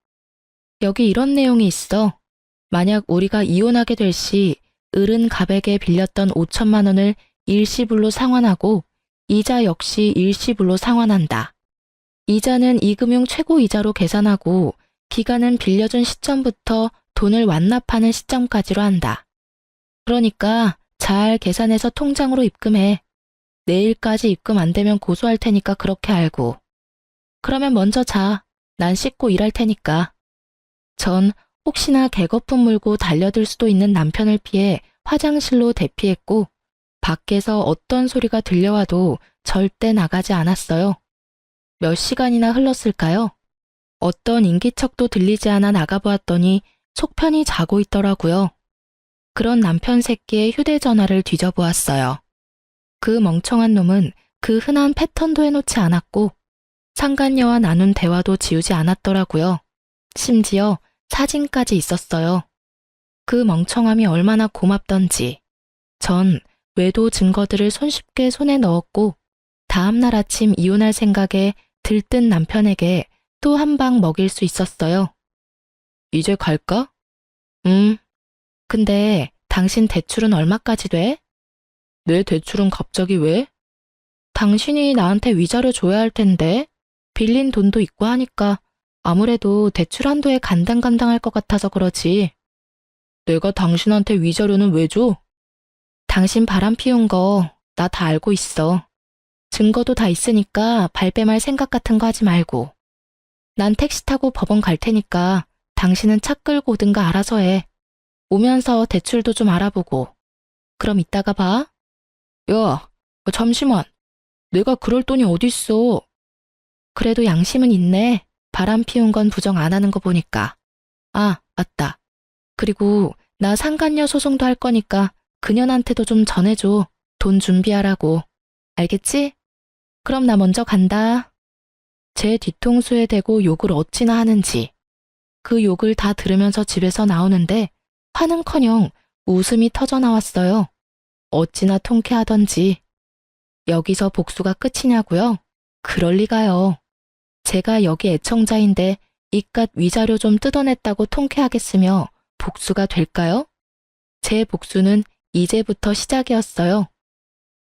여기 이런 내용이 있어. 만약 우리가 이혼하게 될 시 을은 갑에게 빌렸던 5천만 원을 일시불로 상환하고 이자 역시 일시불로 상환한다. 이자는 이금융 최고이자로 계산하고 기간은 빌려준 시점부터 돈을 완납하는 시점까지로 한다. 그러니까 잘 계산해서 통장으로 입금해. 내일까지 입금 안 되면 고소할 테니까 그렇게 알고. 그러면 먼저 자. 난 씻고 일할 테니까. 전 혹시나 개거품 물고 달려들 수도 있는 남편을 피해 화장실로 대피했고 밖에서 어떤 소리가 들려와도 절대 나가지 않았어요. 몇 시간이나 흘렀을까요? 어떤 인기척도 들리지 않아 나가보았더니 속편히 자고 있더라고요. 그런 남편 새끼의 휴대전화를 뒤져보았어요. 그 멍청한 놈은 그 흔한 패턴도 해놓지 않았고 상간녀와 나눈 대화도 지우지 않았더라고요. 심지어 사진까지 있었어요. 그 멍청함이 얼마나 고맙던지. 전 외도 증거들을 손쉽게 손에 넣었고 다음날 아침 이혼할 생각에 들뜬 남편에게 또 한 방 먹일 수 있었어요. 이제 갈까? 근데 당신 대출은 얼마까지 돼? 내 대출은 갑자기 왜? 당신이 나한테 위자료 줘야 할 텐데 빌린 돈도 있고 하니까 아무래도 대출 한도에 간당간당할 것 같아서 그러지. 내가 당신한테 위자료는 왜 줘? 당신 바람 피운 거 나 다 알고 있어. 증거도 다 있으니까 발뺌할 생각 같은 거 하지 말고. 난 택시 타고 법원 갈 테니까 당신은 차 끌고 오든가 알아서 해. 오면서 대출도 좀 알아보고. 그럼 이따가 봐. 야, 잠시만. 내가 그럴 돈이 어딨어. 그래도 양심은 있네. 바람 피운 건 부정 안 하는 거 보니까. 아, 맞다. 그리고 나 상간녀 소송도 할 거니까 그년한테도 좀 전해줘. 돈 준비하라고. 알겠지? 그럼 나 먼저 간다. 제 뒤통수에 대고 욕을 어찌나 하는지. 그 욕을 다 들으면서 집에서 나오는데 화는커녕 웃음이 터져 나왔어요. 어찌나 통쾌하던지. 여기서 복수가 끝이냐고요? 그럴 리가요. 제가 여기 애청자인데 이깟 위자료 좀 뜯어냈다고 통쾌하겠으며 복수가 될까요? 제 복수는 이제부터 시작이었어요.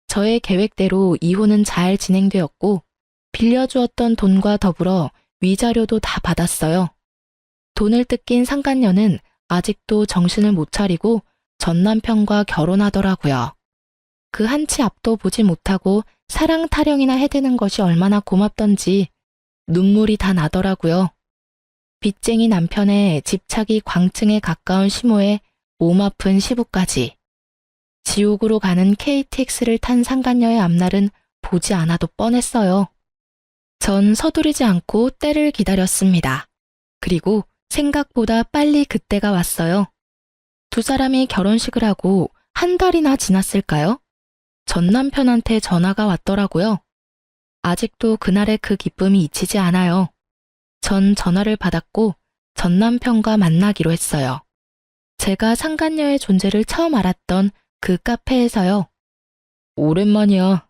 저의 계획대로 이혼은 잘 진행되었고 빌려주었던 돈과 더불어 위자료도 다 받았어요. 돈을 뜯긴 상간녀는 아직도 정신을 못 차리고 전 남편과 결혼하더라고요. 그 한치 앞도 보지 못하고 사랑 타령이나 해대는 것이 얼마나 고맙던지 눈물이 다 나더라고요. 빚쟁이 남편의 집착이 광증에 가까운 시모에 몸 아픈 시부까지. 지옥으로 가는 KTX를 탄 상간녀의 앞날은 보지 않아도 뻔했어요. 전 서두르지 않고 때를 기다렸습니다. 그리고 생각보다 빨리 그때가 왔어요. 두 사람이 결혼식을 하고 한 달이나 지났을까요? 전 남편한테 전화가 왔더라고요. 아직도 그날의 그 기쁨이 잊히지 않아요. 전 전화를 받았고 전 남편과 만나기로 했어요. 제가 상간녀의 존재를 처음 알았던 그 카페에서요. 오랜만이야.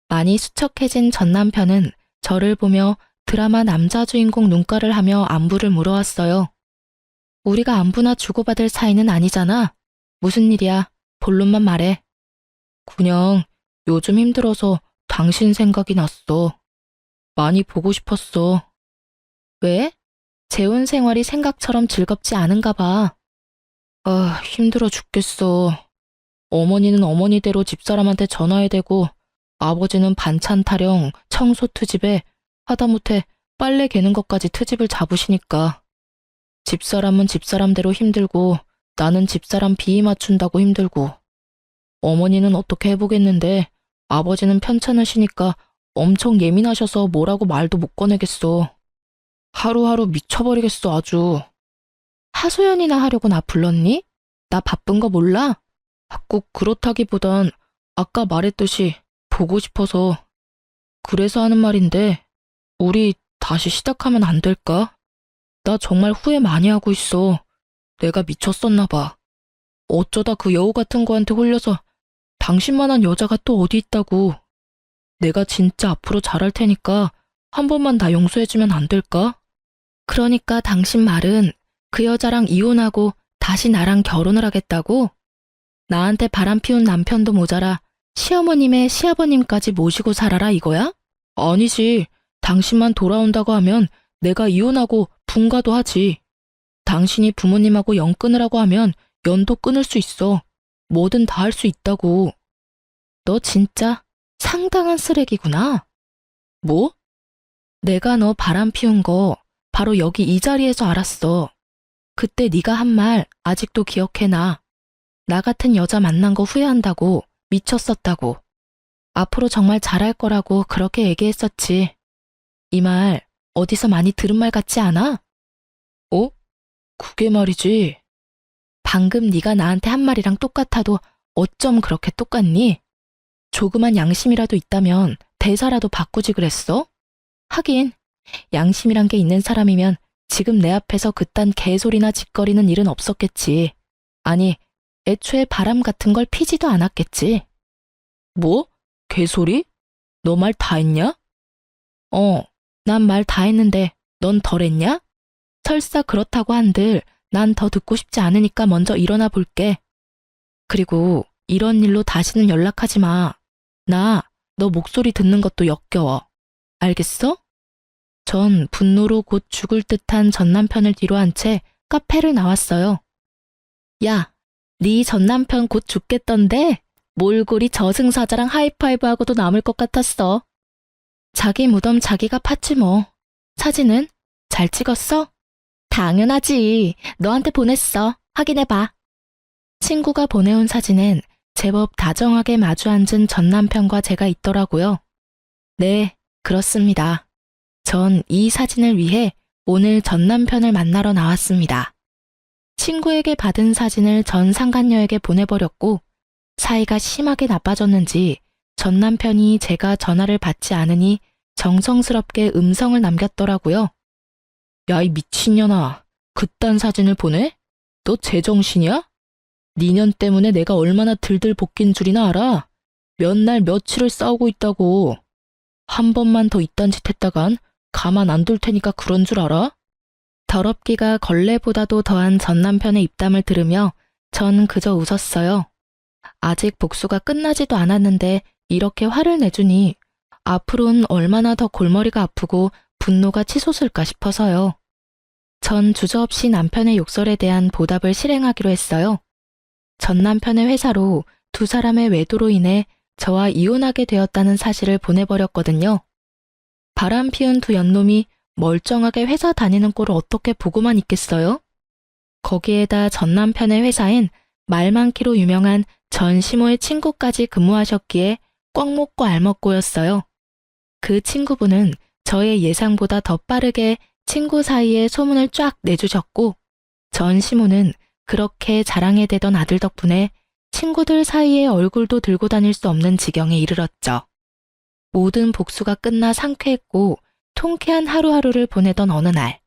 많이 수척해진 전 남편은 저를 보며 드라마 남자 주인공 눈가를 하며 안부를 물어왔어요. 우리가 안부나 주고받을 사이는 아니잖아. 무슨 일이야? 본론만 말해. 그냥 요즘 힘들어서 당신 생각이 났어. 많이 보고 싶었어. 왜? 재혼 생활이 생각처럼 즐겁지 않은가 봐. 아, 힘들어 죽겠어. 어머니는 어머니대로 집사람한테 전화해대고 아버지는 반찬 타령, 청소 트집에 하다못해 빨래 개는 것까지 트집을 잡으시니까. 집사람은 집사람대로 힘들고 나는 집사람 비위 맞춘다고 힘들고. 어머니는 어떻게 해보겠는데 아버지는 편찮으시니까 엄청 예민하셔서 뭐라고 말도 못 꺼내겠어. 하루하루 미쳐버리겠어 아주. 하소연이나 하려고 나 불렀니? 나 바쁜 거 몰라? 꼭 그렇다기보단 아까 말했듯이 보고 싶어서. 그래서 하는 말인데 우리 다시 시작하면 안 될까? 나 정말 후회 많이 하고 있어. 내가 미쳤었나 봐. 어쩌다 그 여우 같은 거한테 홀려서 당신만한 여자가 또 어디 있다고. 내가 진짜 앞으로 잘할 테니까 한 번만 나 용서해주면 안 될까? 그러니까 당신 말은 그 여자랑 이혼하고 다시 나랑 결혼을 하겠다고? 나한테 바람 피운 남편도 모자라 시어머님의 시아버님까지 모시고 살아라 이거야? 아니지. 당신만 돌아온다고 하면 내가 이혼하고 분가도 하지. 당신이 부모님하고 연 끊으라고 하면 연도 끊을 수 있어. 뭐든 다 할 수 있다고. 너 진짜 상당한 쓰레기구나. 뭐? 내가 너 바람 피운 거 바로 여기 이 자리에서 알았어. 그때 네가 한 말 아직도 기억해놔. 나 같은 여자 만난 거 후회한다고, 미쳤었다고. 앞으로 정말 잘할 거라고 그렇게 얘기했었지. 이 말 어디서 많이 들은 말 같지 않아? 어? 그게 말이지. 방금 네가 나한테 한 말이랑 똑같아도 어쩜 그렇게 똑같니? 조그만 양심이라도 있다면 대사라도 바꾸지 그랬어? 하긴 양심이란 게 있는 사람이면 지금 내 앞에서 그딴 개소리나 짓거리는 일은 없었겠지. 아니, 애초에 바람 같은 걸 피지도 않았겠지. 뭐? 개소리? 너 말 다 했냐? 난 말 다 했는데 넌 덜 했냐? 설사 그렇다고 한들 난 더 듣고 싶지 않으니까 먼저 일어나 볼게. 그리고 이런 일로 다시는 연락하지 마. 나 너 목소리 듣는 것도 역겨워. 알겠어? 전 분노로 곧 죽을 듯한 전 남편을 뒤로 한 채 카페를 나왔어요. 야, 네 전 남편 곧 죽겠던데? 몰골이 저승사자랑 하이파이브하고도 남을 것 같았어. 자기 무덤 자기가 팠지 뭐. 사진은? 잘 찍었어? 당연하지. 너한테 보냈어. 확인해봐. 친구가 보내온 사진엔 제법 다정하게 마주 앉은 전 남편과 제가 있더라고요. 네, 그렇습니다. 전 이 사진을 위해 오늘 전 남편을 만나러 나왔습니다. 친구에게 받은 사진을 전 상간녀에게 보내버렸고 사이가 심하게 나빠졌는지 전 남편이 제가 전화를 받지 않으니 정성스럽게 음성을 남겼더라고요. 야, 이 미친년아. 그딴 사진을 보내? 너 제정신이야? 니년 때문에 내가 얼마나 들들 볶인 줄이나 알아? 몇 날 며칠을 싸우고 있다고. 한 번만 더 이딴 짓 했다간 가만 안 둘 테니까 그런 줄 알아? 더럽기가 걸레보다도 더한 전 남편의 입담을 들으며 전 그저 웃었어요. 아직 복수가 끝나지도 않았는데 이렇게 화를 내주니 앞으로는 얼마나 더 골머리가 아프고 분노가 치솟을까 싶어서요. 전 주저없이 남편의 욕설에 대한 보답을 실행하기로 했어요. 전 남편의 회사로 두 사람의 외도로 인해 저와 이혼하게 되었다는 사실을 보내버렸거든요. 바람 피운 두 연놈이 멀쩡하게 회사 다니는 꼴을 어떻게 보고만 있겠어요? 거기에다 전 남편의 회사엔 말 많기로 유명한 전시모의 친구까지 근무하셨기에 꽉 먹고 알 먹고였어요. 그 친구분은 저의 예상보다 더 빠르게 친구 사이에 소문을 쫙 내주셨고, 전시모는 그렇게 자랑해 대던 아들 덕분에 친구들 사이에 얼굴도 들고 다닐 수 없는 지경에 이르렀죠. 모든 복수가 끝나 상쾌했고 통쾌한 하루하루를 보내던 어느 날,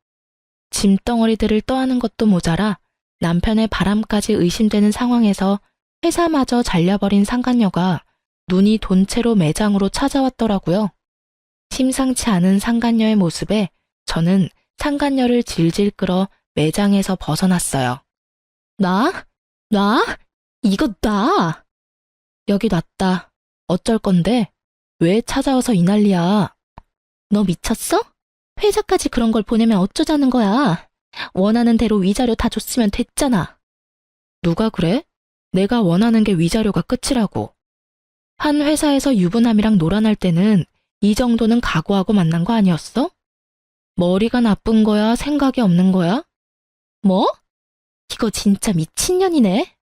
짐덩어리들을 떠안은 것도 모자라 남편의 바람까지 의심되는 상황에서 회사마저 잘려버린 상간녀가 눈이 돈 채로 매장으로 찾아왔더라고요. 심상치 않은 상간녀의 모습에 저는 상간녀를 질질 끌어 매장에서 벗어났어요. 놔? 이거 놔! 여기 놨다. 어쩔 건데? 왜 찾아와서 이 난리야? 너 미쳤어? 회사까지 그런 걸 보내면 어쩌자는 거야? 원하는 대로 위자료 다 줬으면 됐잖아. 누가 그래? 내가 원하는 게 위자료가 끝이라고. 한 회사에서 유부남이랑 놀아날 때는 이 정도는 각오하고 만난 거 아니었어? 머리가 나쁜 거야? 생각이 없는 거야? 뭐? 이거 진짜 미친년이네.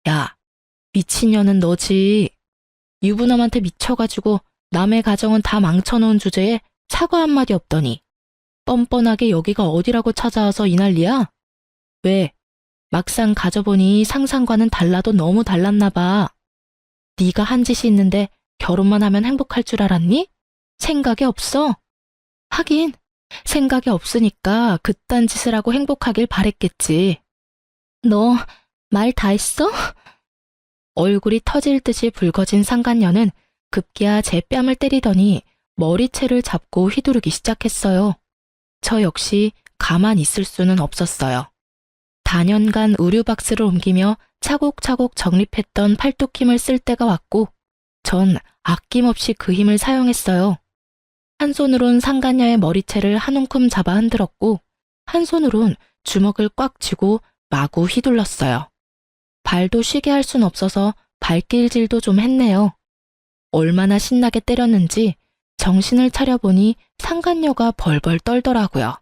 야, 미친년은 너지. 유부남한테 미쳐가지고 남의 가정은 다 망쳐놓은 주제에 사과 한마디 없더니 뻔뻔하게 여기가 어디라고 찾아와서 이 난리야? 왜? 막상 가져보니 상상과는 달라도 너무 달랐나 봐. 네가 한 짓이 있는데 결혼만 하면 행복할 줄 알았니? 생각이 없어. 하긴 생각이 없으니까 그딴 짓을 하고 행복하길 바랬겠지. 너 말 다 했어? 얼굴이 터질 듯이 붉어진 상간녀는 급기야 제 뺨을 때리더니 머리채를 잡고 휘두르기 시작했어요. 저 역시 가만 있을 수는 없었어요. 다년간 의류 박스를 옮기며 차곡차곡 정립했던 팔뚝 힘을 쓸 때가 왔고, 전 아낌없이 그 힘을 사용했어요. 한 손으론 상간녀의 머리채를 한 움큼 잡아 흔들었고, 한 손으론 주먹을 꽉 쥐고 마구 휘둘렀어요. 발도 쉬게 할 순 없어서 발길질도 좀 했네요. 얼마나 신나게 때렸는지 정신을 차려보니 상간녀가 벌벌 떨더라고요.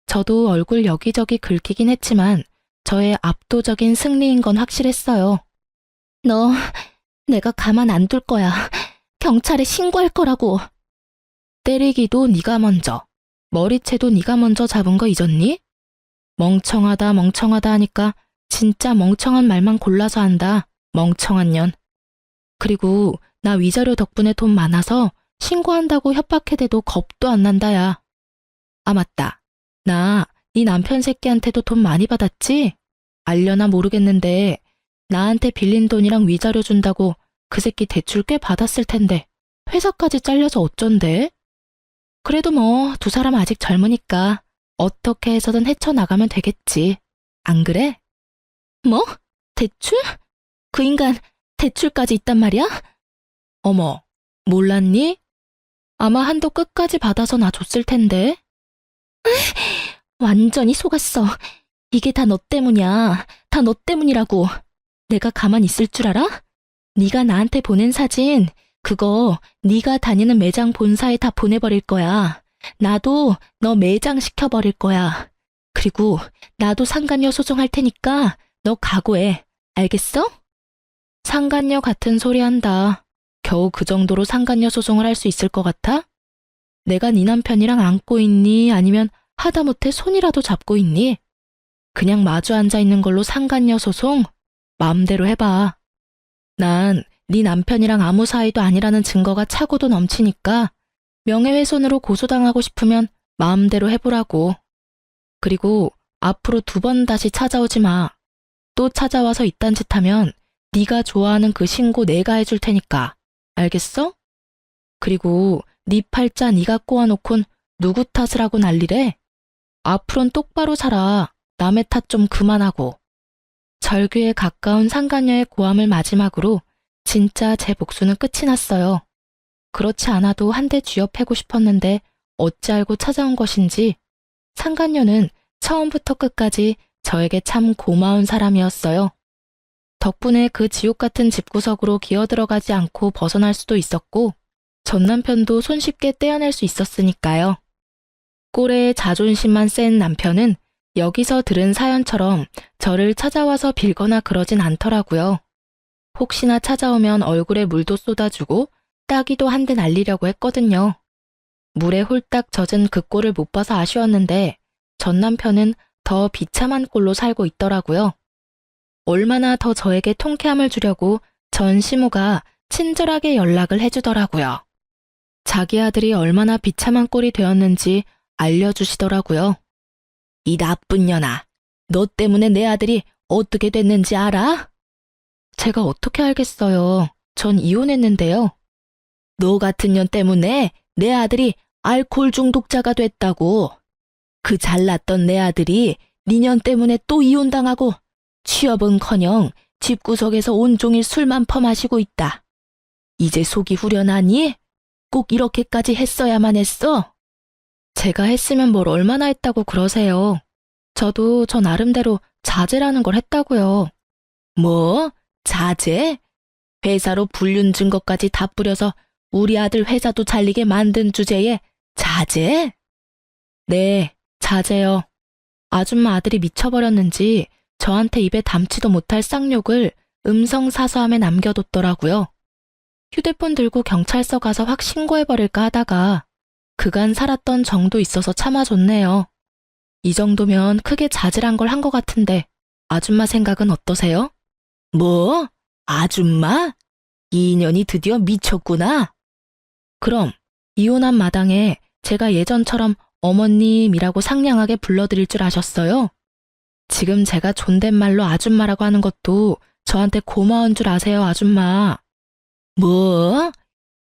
저도 얼굴 여기저기 긁히긴 했지만 저의 압도적인 승리인 건 확실했어요. 너, 내가 가만 안 둘 거야. 경찰에 신고할 거라고. 때리기도 네가 먼저, 머리채도 네가 먼저 잡은 거 잊었니? 멍청하다 하니까 진짜 멍청한 말만 골라서 한다. 멍청한 년. 그리고 나 위자료 덕분에 돈 많아서 신고한다고 협박해대도 겁도 안 난다, 야. 아, 맞다. 나 네 남편 새끼한테도 돈 많이 받았지? 알려나 모르겠는데 나한테 빌린 돈이랑 위자료 준다고 그 새끼 대출 꽤 받았을 텐데 회사까지 잘려서 어쩐대? 그래도 뭐 두 사람 아직 젊으니까 어떻게 해서든 헤쳐나가면 되겠지. 안 그래? 뭐? 대출? 그 인간 대출까지 있단 말이야? 어머, 몰랐니? 아마 한도 끝까지 받아서 나 줬을 텐데. 완전히 속았어. 이게 다 너 때문이야. 다 너 때문이라고. 내가 가만 있을 줄 알아? 네가 나한테 보낸 사진, 그거 네가 다니는 매장 본사에 다 보내버릴 거야. 나도 너 매장 시켜버릴 거야. 그리고 나도 상간녀 소송할 테니까 너 각오해. 알겠어? 상간녀 같은 소리 한다. 겨우 그 정도로 상간녀 소송을 할 수 있을 것 같아? 내가 네 남편이랑 안고 있니? 아니면 하다못해 손이라도 잡고 있니? 그냥 마주 앉아 있는 걸로 상간녀 소송? 마음대로 해봐. 난 네 남편이랑 아무 사이도 아니라는 증거가 차고도 넘치니까 명예훼손으로 고소당하고 싶으면 마음대로 해보라고. 그리고 앞으로 2번 다시 찾아오지 마. 또 찾아와서 이딴 짓 하면 네가 좋아하는 그 신고 내가 해줄 테니까. 알겠어? 그리고 네 팔자 네가 꼬아놓곤 누구 탓을 하고 난리래? 앞으론 똑바로 살아. 남의 탓 좀 그만하고. 절규에 가까운 상간녀의 고함을 마지막으로 진짜 제 복수는 끝이 났어요. 그렇지 않아도 한 대 쥐어 패고 싶었는데 어찌 알고 찾아온 것인지 상간녀는 처음부터 끝까지 저에게 참 고마운 사람이었어요. 덕분에 그 지옥 같은 집구석으로 기어들어가지 않고 벗어날 수도 있었고, 전 남편도 손쉽게 떼어낼 수 있었으니까요. 꼴의 자존심만 센 남편은 여기서 들은 사연처럼 저를 찾아와서 빌거나 그러진 않더라고요. 혹시나 찾아오면 얼굴에 물도 쏟아주고 따기도 한 대 날리려고 했거든요. 물에 홀딱 젖은 그 꼴을 못 봐서 아쉬웠는데 전 남편은 더 비참한 꼴로 살고 있더라고요. 얼마나 더 저에게 통쾌함을 주려고 전 시모가 친절하게 연락을 해주더라고요. 자기 아들이 얼마나 비참한 꼴이 되었는지 알려주시더라고요. 이 나쁜 년아, 너 때문에 내 아들이 어떻게 됐는지 알아? 제가 어떻게 알겠어요. 전 이혼했는데요. 너 같은 년 때문에 내 아들이 알코올 중독자가 됐다고. 그 잘났던 내 아들이 네 년 때문에 또 이혼당하고 취업은커녕 집구석에서 온종일 술만 퍼마시고 있다. 이제 속이 후련하니? 꼭 이렇게까지 했어야만 했어? 제가 했으면 뭘 얼마나 했다고 그러세요. 저도 저 나름대로 자제라는 걸 했다고요. 뭐? 자제? 회사로 불륜 증거까지 다 뿌려서 우리 아들 회사도 잘리게 만든 주제에 자제? 네, 자제요. 아줌마 아들이 미쳐버렸는지 저한테 입에 담지도 못할 쌍욕을 음성사서함에 남겨뒀더라고요. 휴대폰 들고 경찰서 가서 확 신고해버릴까 하다가 그간 살았던 정도 있어서 참아줬네요. 이 정도면 크게 자질한 걸 한 것 같은데 아줌마 생각은 어떠세요? 뭐? 아줌마? 이 인연이 드디어 미쳤구나. 그럼 이혼한 마당에 제가 예전처럼 어머님이라고 상냥하게 불러드릴 줄 아셨어요? 지금 제가 존댓말로 아줌마라고 하는 것도 저한테 고마운 줄 아세요, 아줌마. 뭐?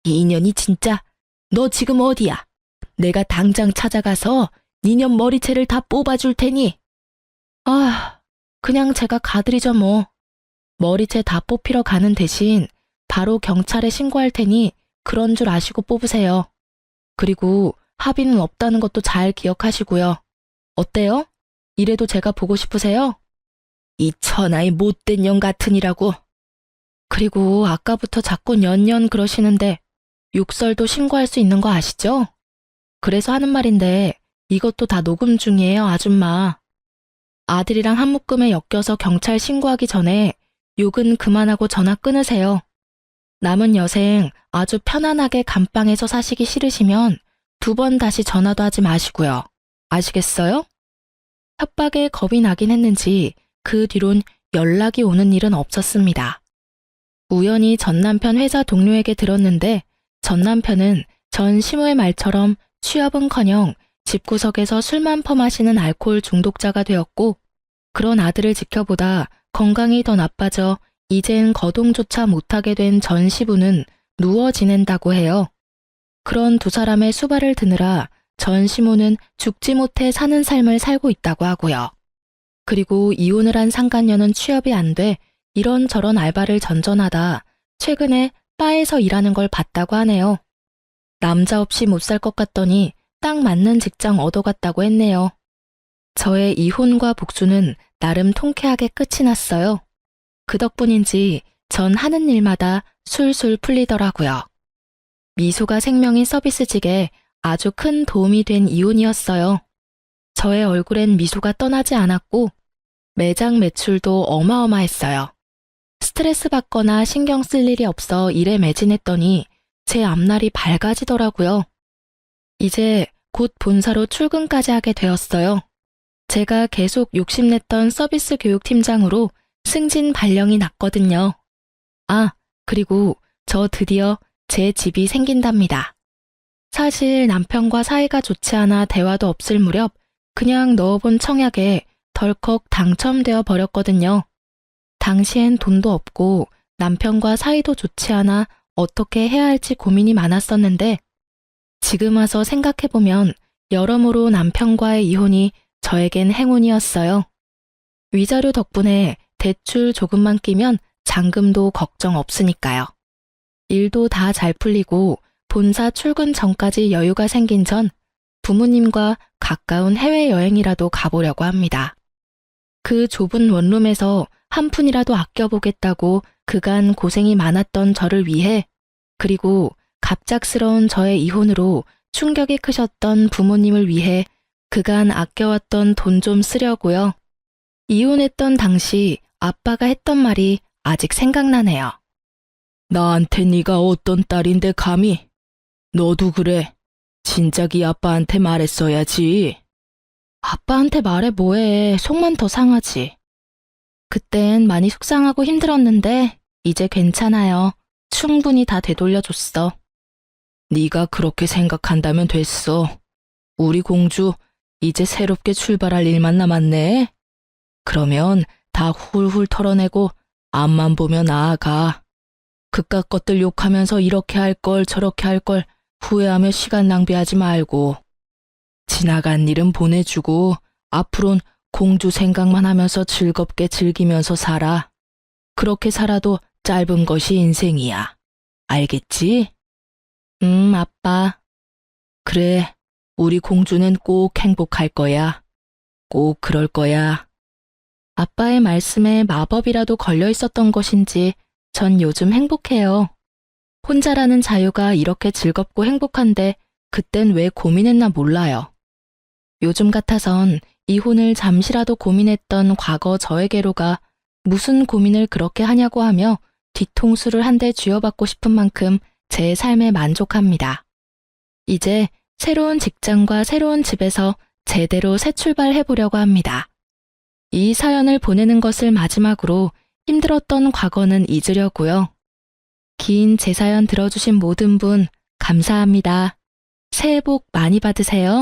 이 인연이 진짜. 너 지금 어디야? 내가 당장 찾아가서 니년 머리채를 다 뽑아줄 테니. 그냥 제가 가드리죠 뭐. 머리채 다 뽑히러 가는 대신 바로 경찰에 신고할 테니 그런 줄 아시고 뽑으세요. 그리고 합의는 없다는 것도 잘 기억하시고요. 어때요? 이래도 제가 보고 싶으세요? 이 천하의 못된 년 같으니라고. 그리고 아까부터 자꾸 년년 그러시는데 욕설도 신고할 수 있는 거 아시죠? 그래서 하는 말인데 이것도 다 녹음 중이에요, 아줌마. 아들이랑 한 묶음에 엮여서 경찰 신고하기 전에 욕은 그만하고 전화 끊으세요. 남은 여생 아주 편안하게 감방에서 사시기 싫으시면 2번 다시 전화도 하지 마시고요. 아시겠어요? 협박에 겁이 나긴 했는지 그 뒤론 연락이 오는 일은 없었습니다. 우연히 전 남편 회사 동료에게 들었는데 전 남편은 전 시모의 말처럼 취업은커녕 집구석에서 술만 퍼마시는 알코올 중독자가 되었고 그런 아들을 지켜보다 건강이 더 나빠져 이젠 거동조차 못하게 된 전 시부는 누워 지낸다고 해요. 그런 두 사람의 수발을 드느라 전 시모는 죽지 못해 사는 삶을 살고 있다고 하고요. 그리고 이혼을 한 상간녀는 취업이 안 돼 이런저런 알바를 전전하다 최근에 바에서 일하는 걸 봤다고 하네요. 남자 없이 못 살 것 같더니 딱 맞는 직장 얻어갔다고 했네요. 저의 이혼과 복수는 나름 통쾌하게 끝이 났어요. 그 덕분인지 전 하는 일마다 술술 풀리더라고요. 미소가 생명인 서비스직에 아주 큰 도움이 된 이혼이었어요. 저의 얼굴엔 미소가 떠나지 않았고 매장 매출도 어마어마했어요. 스트레스 받거나 신경 쓸 일이 없어 일에 매진했더니 제 앞날이 밝아지더라고요. 이제 곧 본사로 출근까지 하게 되었어요. 제가 계속 욕심냈던 서비스 교육팀장으로 승진 발령이 났거든요. 그리고 저 드디어 제 집이 생긴답니다. 사실 남편과 사이가 좋지 않아 대화도 없을 무렵 그냥 넣어본 청약에 덜컥 당첨되어 버렸거든요. 당시엔 돈도 없고 남편과 사이도 좋지 않아 어떻게 해야 할지 고민이 많았었는데 지금 와서 생각해보면 여러모로 남편과의 이혼이 저에겐 행운이었어요. 위자료 덕분에 대출 조금만 끼면 잔금도 걱정 없으니까요. 일도 다 잘 풀리고 본사 출근 전까지 여유가 생긴 전 부모님과 가까운 해외여행이라도 가보려고 합니다. 그 좁은 원룸에서 한 푼이라도 아껴보겠다고 그간 고생이 많았던 저를 위해, 그리고 갑작스러운 저의 이혼으로 충격이 크셨던 부모님을 위해 그간 아껴왔던 돈 좀 쓰려고요. 이혼했던 당시 아빠가 했던 말이 아직 생각나네요. 나한테 네가 어떤 딸인데 감히? 너도 그래. 진작이 아빠한테 말했어야지. 아빠한테 말해 뭐해. 속만 더 상하지. 그땐 많이 속상하고 힘들었는데 이제 괜찮아요. 충분히 다 되돌려줬어. 네가 그렇게 생각한다면 됐어. 우리 공주 이제 새롭게 출발할 일만 남았네. 그러면 다 훌훌 털어내고 앞만 보며 나아가. 그깟 것들 욕하면서 이렇게 할 걸 저렇게 할 걸 후회하며 시간 낭비하지 말고. 지나간 일은 보내주고 앞으론 공주 생각만 하면서 즐겁게 즐기면서 살아. 그렇게 살아도 짧은 것이 인생이야. 알겠지? 아빠. 그래, 우리 공주는 꼭 행복할 거야. 꼭 그럴 거야. 아빠의 말씀에 마법이라도 걸려 있었던 것인지 전 요즘 행복해요. 혼자라는 자유가 이렇게 즐겁고 행복한데 그땐 왜 고민했나 몰라요. 요즘 같아선 이혼을 잠시라도 고민했던 과거 저에게로가 무슨 고민을 그렇게 하냐고 하며 뒤통수를 한 대 쥐어받고 싶은 만큼 제 삶에 만족합니다. 이제 새로운 직장과 새로운 집에서 제대로 새 출발해보려고 합니다. 이 사연을 보내는 것을 마지막으로 힘들었던 과거는 잊으려고요. 긴 제 사연 들어주신 모든 분 감사합니다. 새해 복 많이 받으세요.